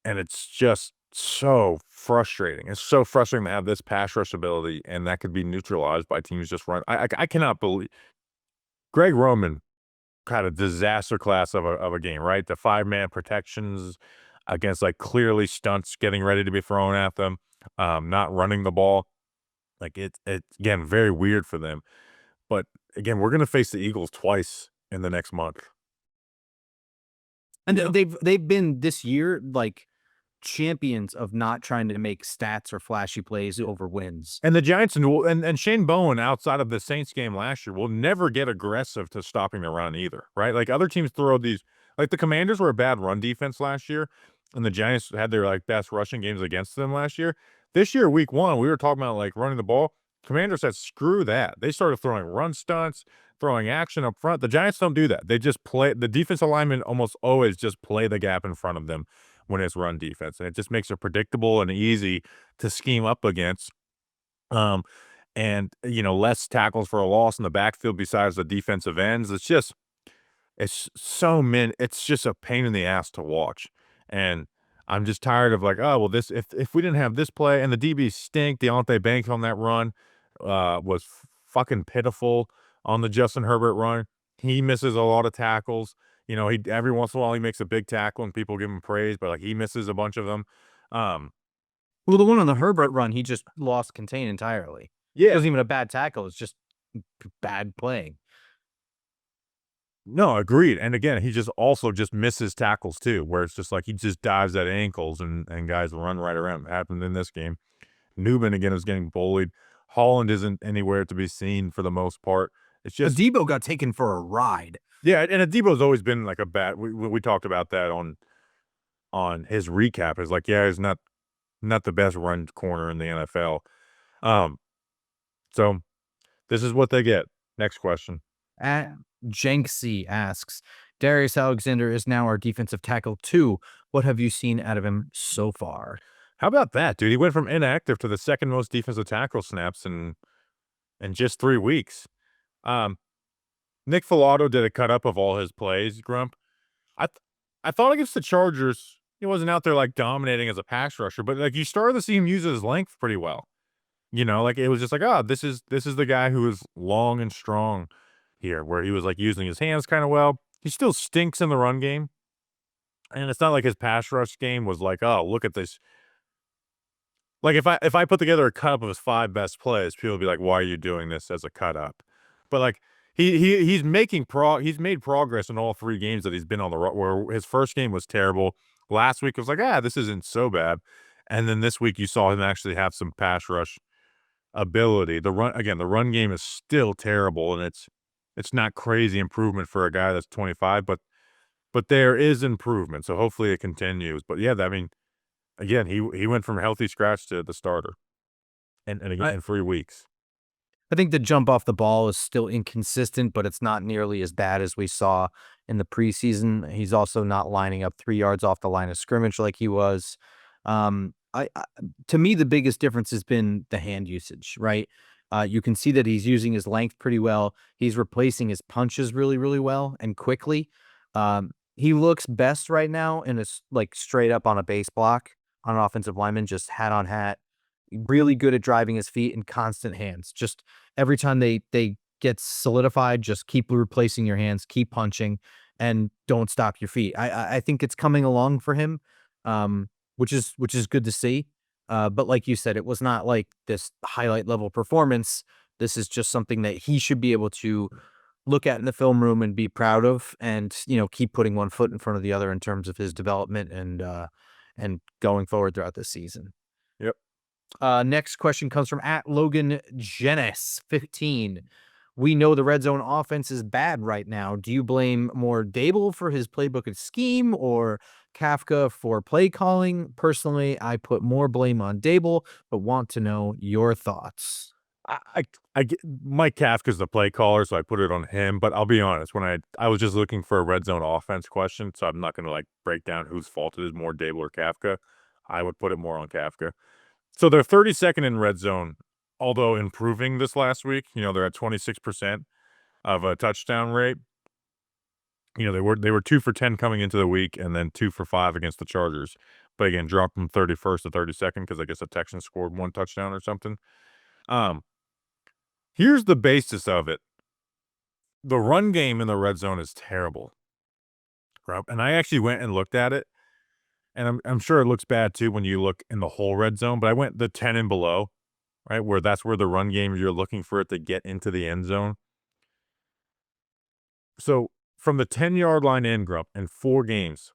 it's just so frustrating. It's so frustrating to have this pass rush ability, and that could be neutralized by teams just run. I cannot believe Greg Roman kind of disaster class of a game, right? The 5-man protections against like clearly stunts getting ready to be thrown at them, not running the ball. Like it's again very weird for them. But again, we're gonna face the Eagles twice in the next month. And Yeah. they've been this year like champions of not trying to make stats or flashy plays over wins. And the Giants and Shane Bowen, outside of the Saints game last year, will never get aggressive to stopping the run either, right? Like other teams throw these, like the Commanders were a bad run defense last year, and the Giants had their like best rushing games against them last year. This year, week 1, we were talking about like running the ball. Commanders said, screw that. They started throwing run stunts, throwing action up front. The Giants don't do that. They just play the defensive linemen almost always just play the gap in front of them when it's run defense. And it just makes it predictable and easy to scheme up against. And less tackles for a loss in the backfield besides the defensive ends. It's just a pain in the ass to watch. And I'm just tired of like, oh well, this if we didn't have this play and the DBs stink, Deontay Banks on that run was fucking pitiful on the Justin Herbert run. He misses a lot of tackles. He every once in a while he makes a big tackle and people give him praise, but like he misses a bunch of them. Well, the one on the Herbert run, he just lost contain entirely. It Yeah, wasn't even a bad tackle. It's just bad playing. no, agreed. And again, he just also just misses tackles too, where it's just like he just dives at ankles and guys run right around. It happened in this game. Newman again is getting bullied. Holland isn't anywhere to be seen for the most part. It's just Debo got taken for a ride. yeah, and Adebo's always been like a bad. We talked about that on his recap. It's like yeah, he's not the best run corner in the NFL. So this is what they get. Next question. Jenksy asks, Darius Alexander is now our defensive tackle too. What have you seen out of him so far? How about that, dude? He went from inactive to the second most defensive tackle snaps in just 3 weeks. Nick Filato did a cut up of all his plays, Grump. I thought against the Chargers, he wasn't out there like dominating as a pass rusher, but like you started to see him use his length pretty well. Like it was just like, this is the guy who is long and strong here, where he was like using his hands kind of well. He still stinks in the run game. And it's not like his pass rush game was like, oh, look at this. Like if I put together a cut up of his 5 best plays, people would be like, why are you doing this as a cut up? But like he's made progress in all 3 games that he's been on the road, where his first game was terrible. Last week it was like, this isn't so bad. And then this week you saw him actually have some pass rush ability. The run game is still terrible, and it's not crazy improvement for a guy that's 25, but there is improvement. So hopefully it continues. But yeah, I mean, again, he went from healthy scratch to the starter, and again in 3 weeks. I think the jump off the ball is still inconsistent, but it's not nearly as bad as we saw in the preseason. He's also not lining up 3 yards off the line of scrimmage like he was. To me, the biggest difference has been the hand usage, right? You can see that he's using his length pretty well. He's replacing his punches really, really well and quickly. He looks best right now in a like straight up on a base block on an offensive lineman, just hat on hat. Really good at driving his feet and constant hands. Just every time they get solidified, just keep replacing your hands, keep punching, and don't stop your feet. I think it's coming along for him, which is good to see. But like you said, it was not like this highlight level performance. This is just something that he should be able to look at in the film room and be proud of, and keep putting one foot in front of the other in terms of his development and going forward throughout the season. Yep. Next question comes from @LoganJenis15. We know the red zone offense is bad right now. Do you blame more Dable for his playbook and scheme, or Kafka for play calling? Personally, I put more blame on Dable, but want to know your thoughts. I get Mike Kafka's the play caller, so I put it on him. But I'll be honest, when I was just looking for a red zone offense question, so I'm not going to like break down whose fault it is more, Dable or Kafka. I would put it more on Kafka. So they're 32nd in red zone, although improving this last week. They're at 26% of a touchdown rate. They were 2 for 10 coming into the week, and then 2 for 5 against the Chargers. But again, dropped from 31st to 32nd because I guess the Texans scored 1 touchdown or something. Here's the basis of it. the run game in the red zone is terrible. Right? And I actually went and looked at it, and I'm sure it looks bad too when you look in the whole red zone, but I went the 10 and below, right? Where that's where the run game, you're looking for it to get into the end zone. So from the 10-yard line in, Grump, in 4 games,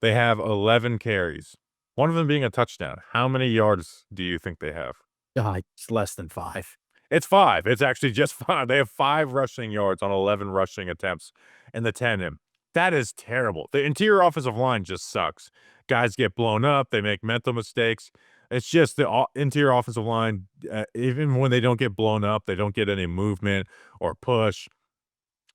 they have 11 carries, one of them being a touchdown. How many yards do you think they have? It's less than 5. It's 5. It's actually just 5. They have 5 rushing yards on 11 rushing attempts in the 10 in. That is terrible. The interior offensive line just sucks. Guys get blown up. They make mental mistakes. It's just the interior offensive line, even when they don't get blown up, they don't get any movement or push.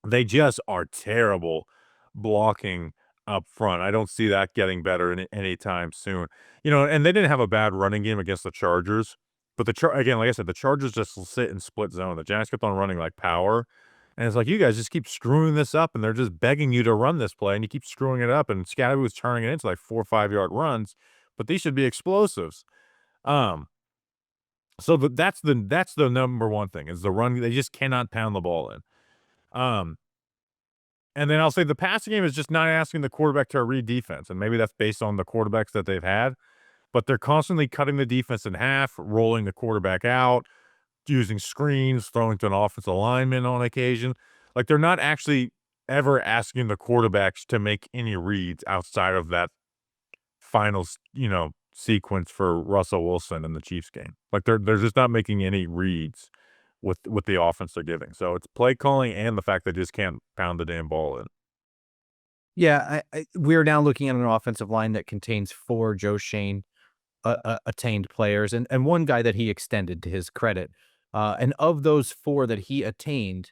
They just are terrible blocking up front. I don't see that getting better anytime soon. And they didn't have a bad running game against the Chargers. But again, like I said, the Chargers just sit in split zone. The Giants kept on running like power. And it's like, you guys just keep screwing this up, and they're just begging you to run this play, and you keep screwing it up, and Scatterby was turning it into like 4 or 5-yard runs, but these should be explosives. So that's the number one thing is the run. They just cannot pound the ball in. And then I'll say the passing game is just not asking the quarterback to read defense, and maybe that's based on the quarterbacks that they've had, but they're constantly cutting the defense in half, rolling the quarterback out, using screens, throwing to an offensive lineman on occasion. Like, they're not actually ever asking the quarterbacks to make any reads outside of that final, sequence for Russell Wilson in the Chiefs game. Like, they're just not making any reads with the offense they're giving. So it's play calling and the fact they just can't pound the damn ball in. Yeah, we're now looking at an offensive line that contains 4 Joe Shane attained players and one guy that he extended, to his credit. And of those 4 that he obtained,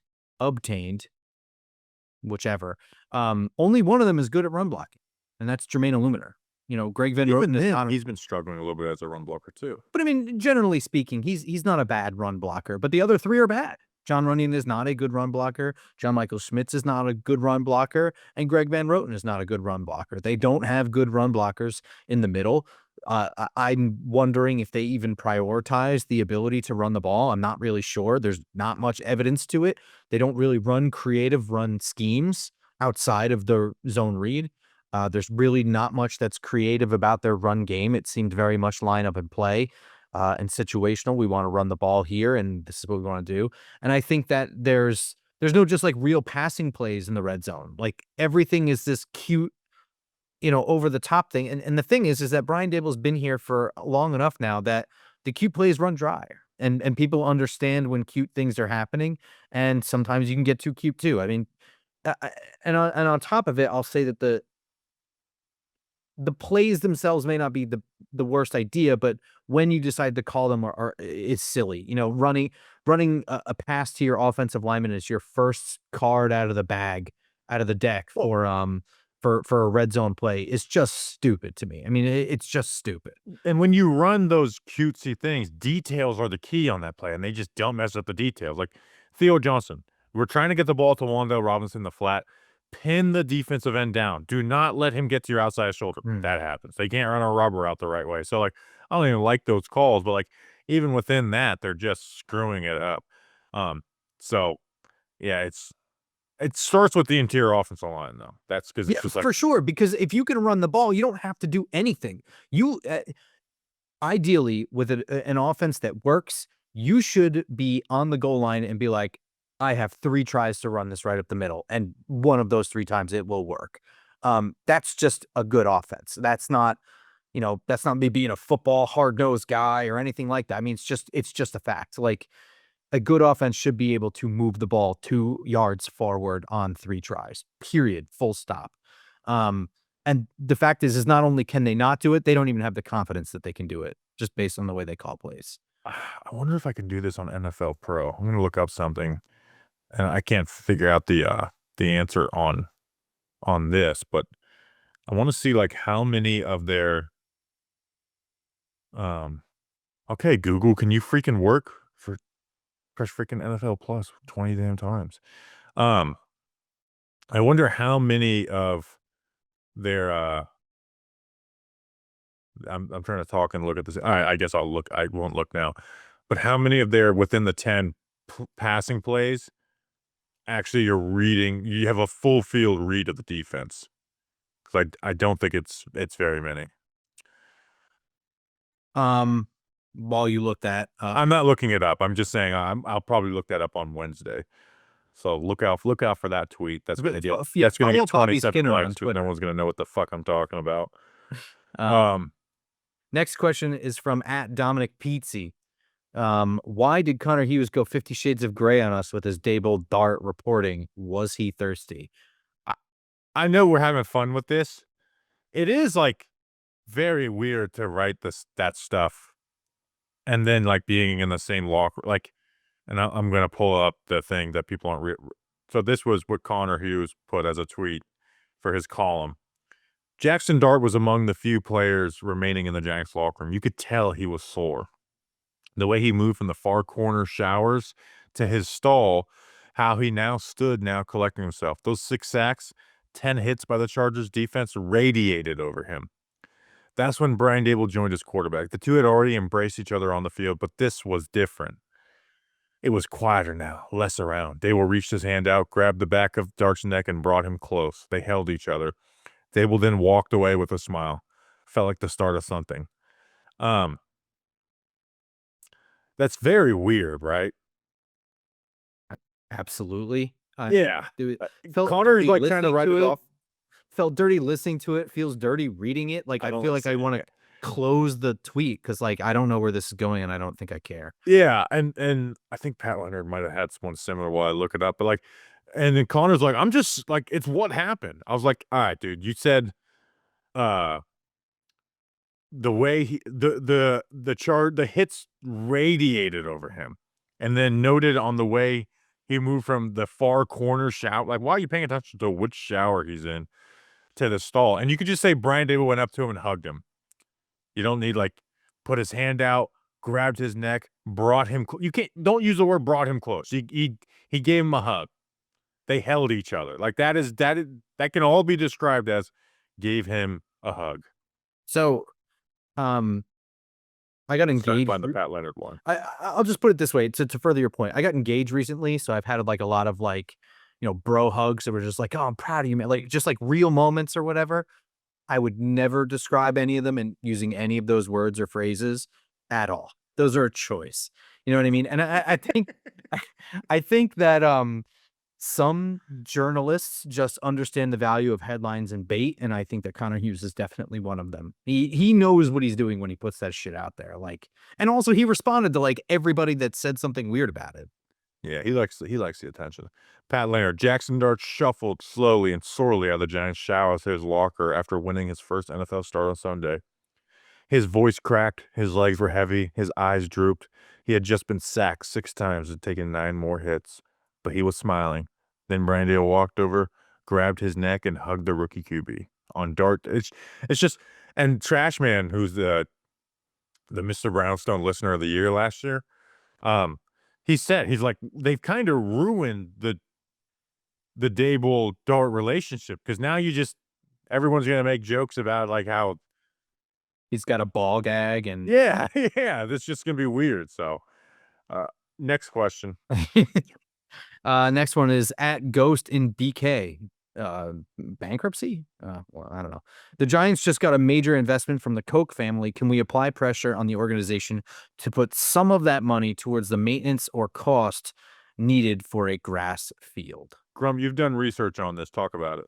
whichever, only one of them is good at run blocking, and that's Jermaine Illuminator. Greg Van Roten He's been struggling a little bit as a run blocker too. But I mean, generally speaking, he's not a bad run blocker, but the other 3 are bad. John Runyon is not a good run blocker. John Michael Schmitz is not a good run blocker. And Greg Van Roten is not a good run blocker. They don't have good run blockers in the middle. I'm wondering if they even prioritize the ability to run the ball. I'm not really sure. There's not much evidence to it. They don't really run creative run schemes outside of the zone read. There's really not much that's creative about their run game. It seemed very much line up and play. And situational. We want to run the ball here, and this is what we want to do. And I think that there's no just like real passing plays in the red zone. Like, everything is this cute, over the top thing. And the thing is that Brian Daboll's been here for long enough now that the cute plays run dry, and people understand when cute things are happening. And sometimes you can get too cute too. I mean, and on top of it, I'll say that the plays themselves may not be the worst idea, but when you decide to call them it's silly. Running a pass to your offensive lineman is your first card out of the deck for a red zone play is just stupid to me. I mean, it's just stupid. And when you run those cutesy things, details are the key on that play, and they just don't mess up the details. Like Theo Johnson, we're trying to get the ball to Wan'Dale Robinson in the flat. Pin the defensive end down. Do not let him get to your outside shoulder. That happens. They can't run a rubber out the right way. So, like, I don't even like those calls, but, like, even within that, they're just screwing it up. So, yeah, it starts with the interior offensive line, though. That's because it's just like, for sure, because if you can run the ball, you don't have to do anything. You ideally, with an offense that works, you should be on the goal line and be like, I have 3 tries to run this right up the middle, and one of those 3 times it will work. That's just a good offense. That's not me being a football hard-nosed guy or anything like that. I mean, it's just a fact. Like, a good offense should be able to move the ball 2 yards forward on 3 tries, period, full stop. And the fact is not only can they not do it, they don't even have the confidence that they can do it, just based on the way they call plays. I wonder if I can do this on NFL Pro. I'm going to look up something, and I can't figure out the answer on this, but I want to see, like, how many of their okay, Google, can you freaking work for press freaking NFL Plus 20 damn times? I wonder how many of their I'm trying to talk and look at this. All right, I guess I'll look. I won't look now. But how many of their within the 10 passing plays actually you have a full field read of the defense. Because I don't think it's very many. While you looked at, I'm not looking it up. I'm just saying I'll probably look that up on Wednesday. So look out for that tweet. That's gonna get that's gonna get follow Bobby 27 Skinner on likes. Twitter. No one's gonna know what the fuck I'm talking about. Next question is from @Dominic Pizzi. Why did Connor Hughes go 50 Shades of Grey on us with his Dable Dart reporting? Was he thirsty? I know we're having fun with this. It is like very weird to write that stuff, and then like being in the same locker. Like, and I'm gonna pull up the thing that people aren't. So this was what Connor Hughes put as a tweet for his column. Jaxson Dart was among the few players remaining in the Giants locker room. You could tell he was sore. The way he moved from the far corner showers to his stall, how he now stood collecting himself. Those 6 sacks, 10 hits by the Chargers defense radiated over him. That's when Brian Dable joined as quarterback. The two had already embraced each other on the field, but this was different. It was quieter now, less around. Dable reached his hand out, grabbed the back of Dart's neck, and brought him close. They held each other. Dable then walked away with a smile. Felt like the start of something. That's very weird, right? Absolutely. Yeah. Connor is like trying to write it off. Felt dirty listening to it. Feels dirty reading it. Like I feel like I want to close the tweet because like I don't know where this is going and I don't think I care. Yeah, and I think Pat Leonard might have had one similar while I look it up, but like, and then Connor's like, I'm just like, it's what happened. I was like, all right, dude, you said, the way the hits radiated over him, and then noted on the way he moved from the far corner shower. Like, why are you paying attention to which shower he's in to the stall? And you could just say Brian Dable went up to him and hugged him. You don't need like put his hand out, grabbed his neck, brought him. You don't use the word brought him close. He gave him a hug. They held each other. Like that can all be described as gave him a hug. So, I got engaged. By the Pat Leonard one. I'll just put it this way to further your point. I got engaged recently, so I've had like a lot of like, bro hugs that were just like, oh, I'm proud of you, man. Like just like real moments or whatever. I would never describe any of them in using any of those words or phrases at all. Those are a choice. You know what I mean? And I think, I think that some journalists just understand the value of headlines and bait, and I think that Connor Hughes is definitely one of them. He knows what he's doing when he puts that shit out there. Like, and also he responded to like everybody that said something weird about it. Yeah, he likes the attention. Pat Leonard, Jaxson Dart shuffled slowly and sorely out of the Giants' showers to his locker after winning his first NFL start on Sunday. His voice cracked, his legs were heavy, his eyes drooped. He had just been sacked 6 times and taken 9 more hits, but he was smiling. Then Brian Dale walked over, grabbed his neck, and hugged the rookie QB. On Dart, it's just, and Trashman, who's the Mr. Brownstone Listener of the Year last year, he said, he's like, they've kind of ruined the Dable Dart relationship because now everyone's gonna make jokes about like how he's got a ball gag and yeah, that's just gonna be weird. So, next question. Next one is @Ghost in BK. Bankruptcy? Well, I don't know. The Giants just got a major investment from the Koch family. Can we apply pressure on the organization to put some of that money towards the maintenance or cost needed for a grass field? Grum, you've done research on this. Talk about it.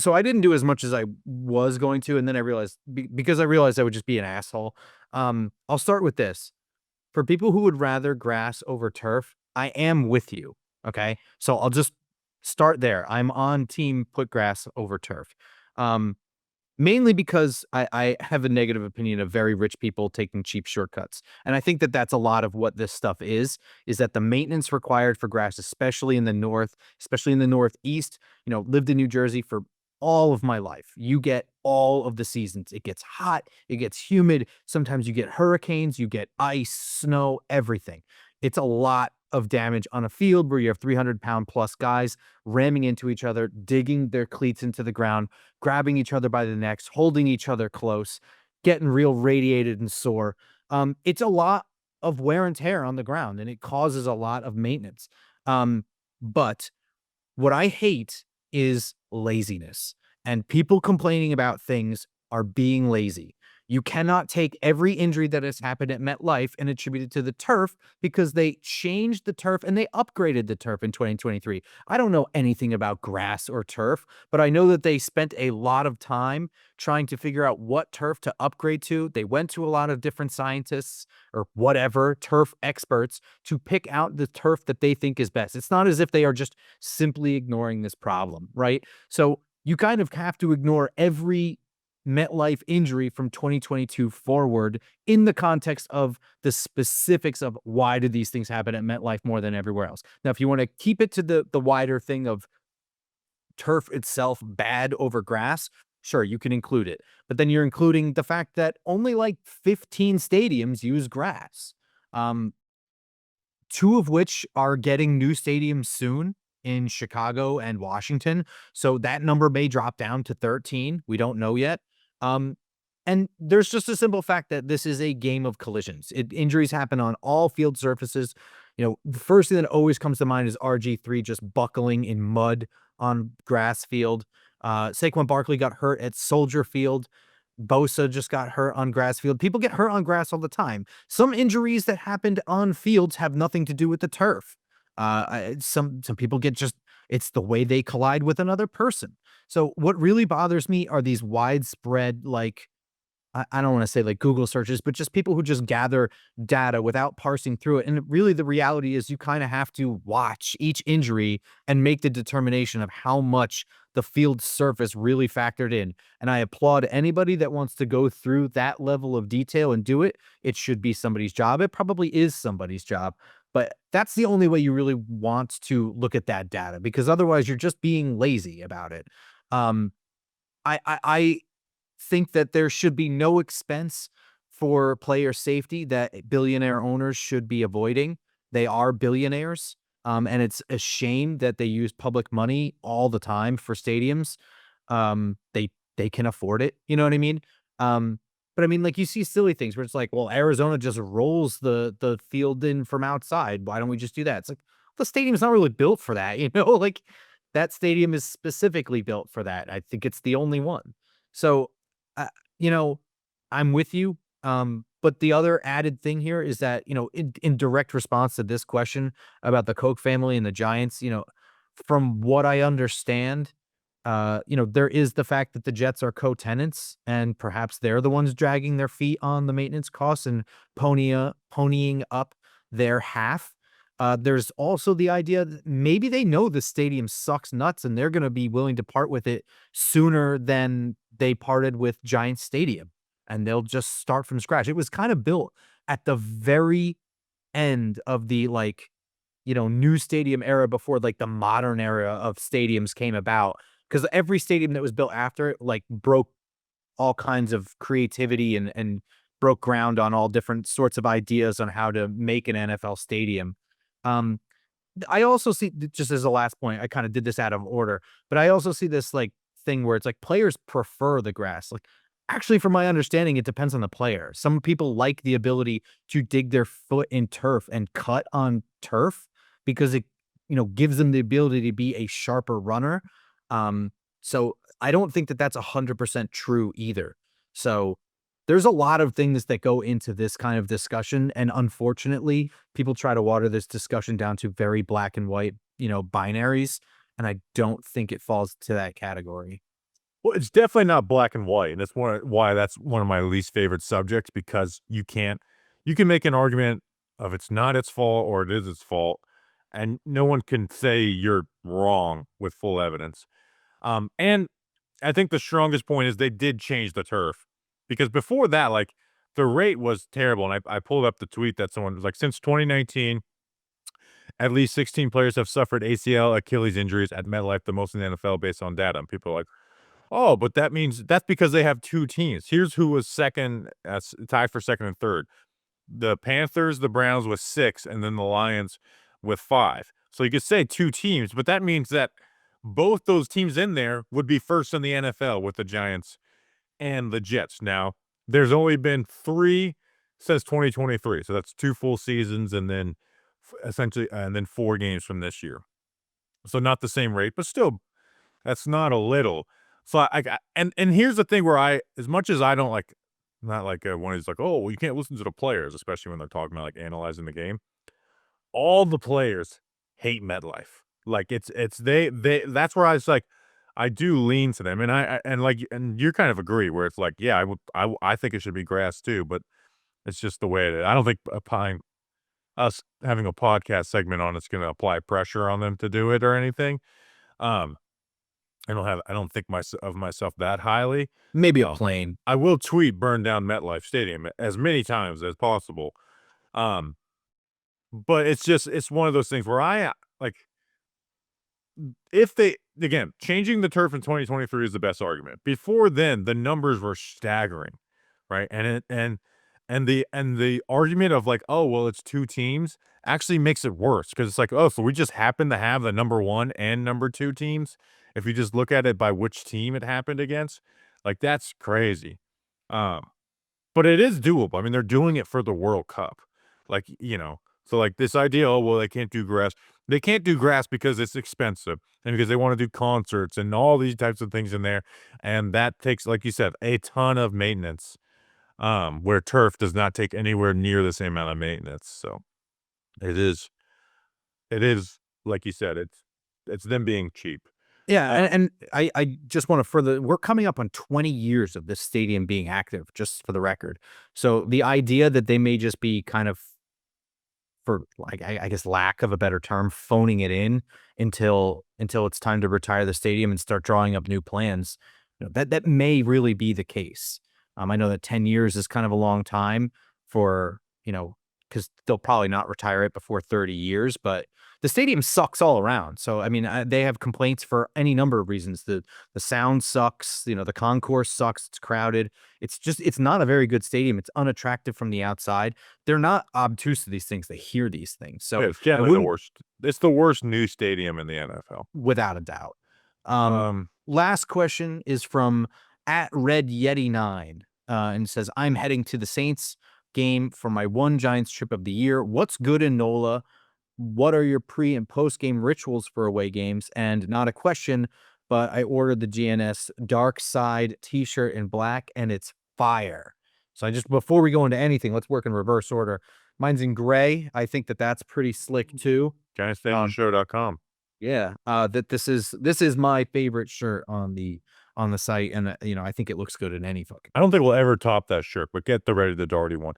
So I didn't do as much as I was going to, and then I realized because I realized I would just be an asshole. I'll start with this. For people who would rather grass over turf, I am with you. Okay, so I'll just start there. I'm on team put grass over turf. Mainly because I have a negative opinion of very rich people taking cheap shortcuts. And I think that that's a lot of what this stuff is that the maintenance required for grass, especially in the North, especially in the Northeast, lived in New Jersey for all of my life. You get all of the seasons. It gets hot, it gets humid. Sometimes you get hurricanes, you get ice, snow, everything. It's a lot of damage on a field where you have 300-pound plus guys ramming into each other, digging their cleats into the ground, grabbing each other by the necks, holding each other close, getting real radiated and sore. It's a lot of wear and tear on the ground, and it causes a lot of maintenance. But What I hate is laziness, and people complaining about things are being lazy. You cannot take every injury that has happened at MetLife and attribute it to the turf because they changed the turf and they upgraded the turf in 2023. I don't know anything about grass or turf, but I know that they spent a lot of time trying to figure out what turf to upgrade to. They went to a lot of different scientists or whatever, turf experts, to pick out the turf that they think is best. It's not as if they are just simply ignoring this problem, right? So you kind of have to ignore every MetLife injury from 2022 forward in the context of the specifics of why did these things happen at MetLife more than everywhere else. Now, if you want to keep it to the wider thing of turf itself bad over grass, sure, you can include it. But then you're including the fact that only like 15 stadiums use grass. 2 of which are getting new stadiums soon in Chicago and Washington. So that number may drop down to 13. We don't know yet. And there's just a simple fact that this is a game of collisions. Injuries happen on all field surfaces. The first thing that always comes to mind is RG3 just buckling in mud on grass field. Saquon Barkley got hurt at Soldier Field. Bosa just got hurt on grass field. People get hurt on grass all the time. Some injuries that happened on fields have nothing to do with the turf. Some people get it's the way they collide with another person. So what really bothers me are these widespread, I don't want to say like Google searches, but just people who just gather data without parsing through it. And really the reality is you kind of have to watch each injury and make the determination of how much the field surface really factored in. And I applaud anybody that wants to go through that level of detail and do it. It should be somebody's job. It probably is somebody's job, but that's the only way you really want to look at that data, because otherwise you're just being lazy about it. I think that there should be no expense for player safety that billionaire owners should be avoiding. They are billionaires. And it's a shame that they use public money all the time for stadiums. They can afford it. You know what I mean? But I mean, like, you see silly things where it's like, well, Arizona just rolls the field in from outside. Why don't we just do that? It's like, the stadium's not really built for that. Like, that stadium is specifically built for that. I think it's the only one. So, you know, I'm with you. But the other added thing here is that, in direct response to this question about the Koch family and the Giants, from what I understand, there is the fact that the Jets are co-tenants and perhaps they're the ones dragging their feet on the maintenance costs and ponying up their half. There's also the idea that maybe they know the stadium sucks nuts and they're going to be willing to part with it sooner than they parted with Giants Stadium, and they'll just start from scratch. It was kind of built at the very end of the new stadium era before the modern era of stadiums came about, because every stadium that was built after it broke all kinds of creativity and broke ground on all different sorts of ideas on how to make an NFL stadium. I also see, just as a last point, I kind of did this out of order, but I also see this thing where it's players prefer the grass. Actually, from my understanding, it depends on the player. Some people like the ability to dig their foot in turf and cut on turf because it, gives them the ability to be a sharper runner. So I don't think that that's 100% true either. So there's a lot of things that go into this kind of discussion. And unfortunately, people try to water this discussion down to very black and white, binaries. And I don't think it falls to that category. Well, it's definitely not black and white, and that's why that's one of my least favorite subjects, because you can make an argument of it's not its fault or it is its fault, and no one can say you're wrong with full evidence. And I think the strongest point is they did change the turf, because before that, the rate was terrible, and I pulled up the tweet that someone was since 2019, at least 16 players have suffered ACL, Achilles injuries at MetLife, the most in the NFL based on data, and people are like, oh, but that means that's because they have two teams. Here's who was second, tied for second and third. The Panthers, the Browns with 6, and then the Lions with 5. So you could say two teams, but that means that both those teams in there would be first in the NFL with the Giants and the Jets. Now, there's only been 3 since 2023. So that's 2 full seasons and then essentially, and then 4 games from this year. So not the same rate, but still, that's not a little. So and here's the thing where as much as I don't like, not like one who's like, oh, well, you can't listen to the players, especially when they're talking about like analyzing the game. All the players hate MetLife. Like they that's where I was like, I do lean to them, and and you kind of agree where it's like, yeah, I think it should be grass too, but it's just the way it is. I don't think applying us having a podcast segment on it's going to apply pressure on them to do it or anything. Um, I don't think of myself that highly. Maybe a plane. I will tweet burn down MetLife Stadium as many times as possible. But it's one of those things where I like, if they, again, changing the turf in 2023 is the best argument. Before then, the numbers were staggering, right? And the argument of like, oh, well, it's two teams actually makes it worse, because it's like, oh, so we just happen to have the number 1 and number 2 teams. If you just look at it by which team it happened against, like, that's crazy. But it is doable. I mean, they're doing it for the World Cup. Like, so like this idea, oh, well, they can't do grass. They can't do grass because it's expensive and because they want to do concerts and all these types of things in there. And that takes, like you said, a ton of maintenance, where turf does not take anywhere near the same amount of maintenance. So it is, like you said, it's them being cheap. Yeah, and I just want to further, we're coming up on 20 years of this stadium being active, just for the record. So the idea that they may just be kind of, for like, I guess, lack of a better term, phoning it in until it's time to retire the stadium and start drawing up new plans, that may really be the case. I know that 10 years is kind of a long time for, because they'll probably not retire it before 30 years, but the stadium sucks all around. So, I mean, they have complaints for any number of reasons. The sound sucks, the concourse sucks, it's crowded. It's not a very good stadium. It's unattractive from the outside. They're not obtuse to these things. They hear these things. So Yeah, it's generally the worst. It's the worst new stadium in the NFL. Without a doubt. Um, Last question is from @RedYeti9, and says, I'm heading to the Saints game for my one Giants trip of the year. What's good in NOLA? What are your pre and post game rituals for away games? And not a question, but I ordered the GNS Dark Side t-shirt in black and it's fire. So before we go into anything, let's work in reverse order. Mine's in gray. I think that's pretty slick too. GiantsFanShow.com. Yeah. That this is my favorite shirt on the site. And I think it looks good in any fucking. I don't think we'll ever top that shirt, but get the Ready the Darty one.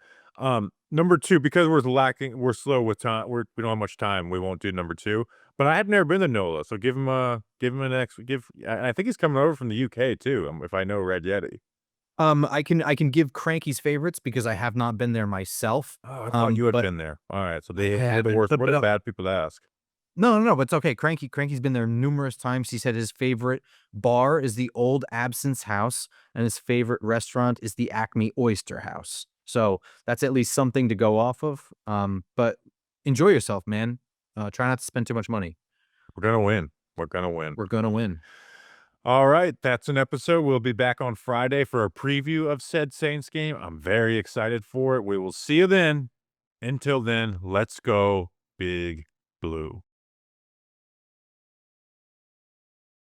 Number 2, because we're slow with time. We don't have much time. We won't do number 2. But I have never been to NOLA, so give him an I think he's coming over from the UK too. If I know Red Yeti. I can give Cranky's favorites because I have not been there myself. Oh, I thought you had been there. All right, so they Yeah, but- what are bad people to ask? No, but it's okay. Cranky's been there numerous times. He said his favorite bar is the Old Absence House, and his favorite restaurant is the Acme Oyster House. So that's at least something to go off of. But enjoy yourself, man. Try not to spend too much money. We're gonna win. We're gonna win. All right, that's an episode. We'll be back on Friday for a preview of said Saints game. I'm very excited for it. We will see you then. Until then, let's go Big Blue.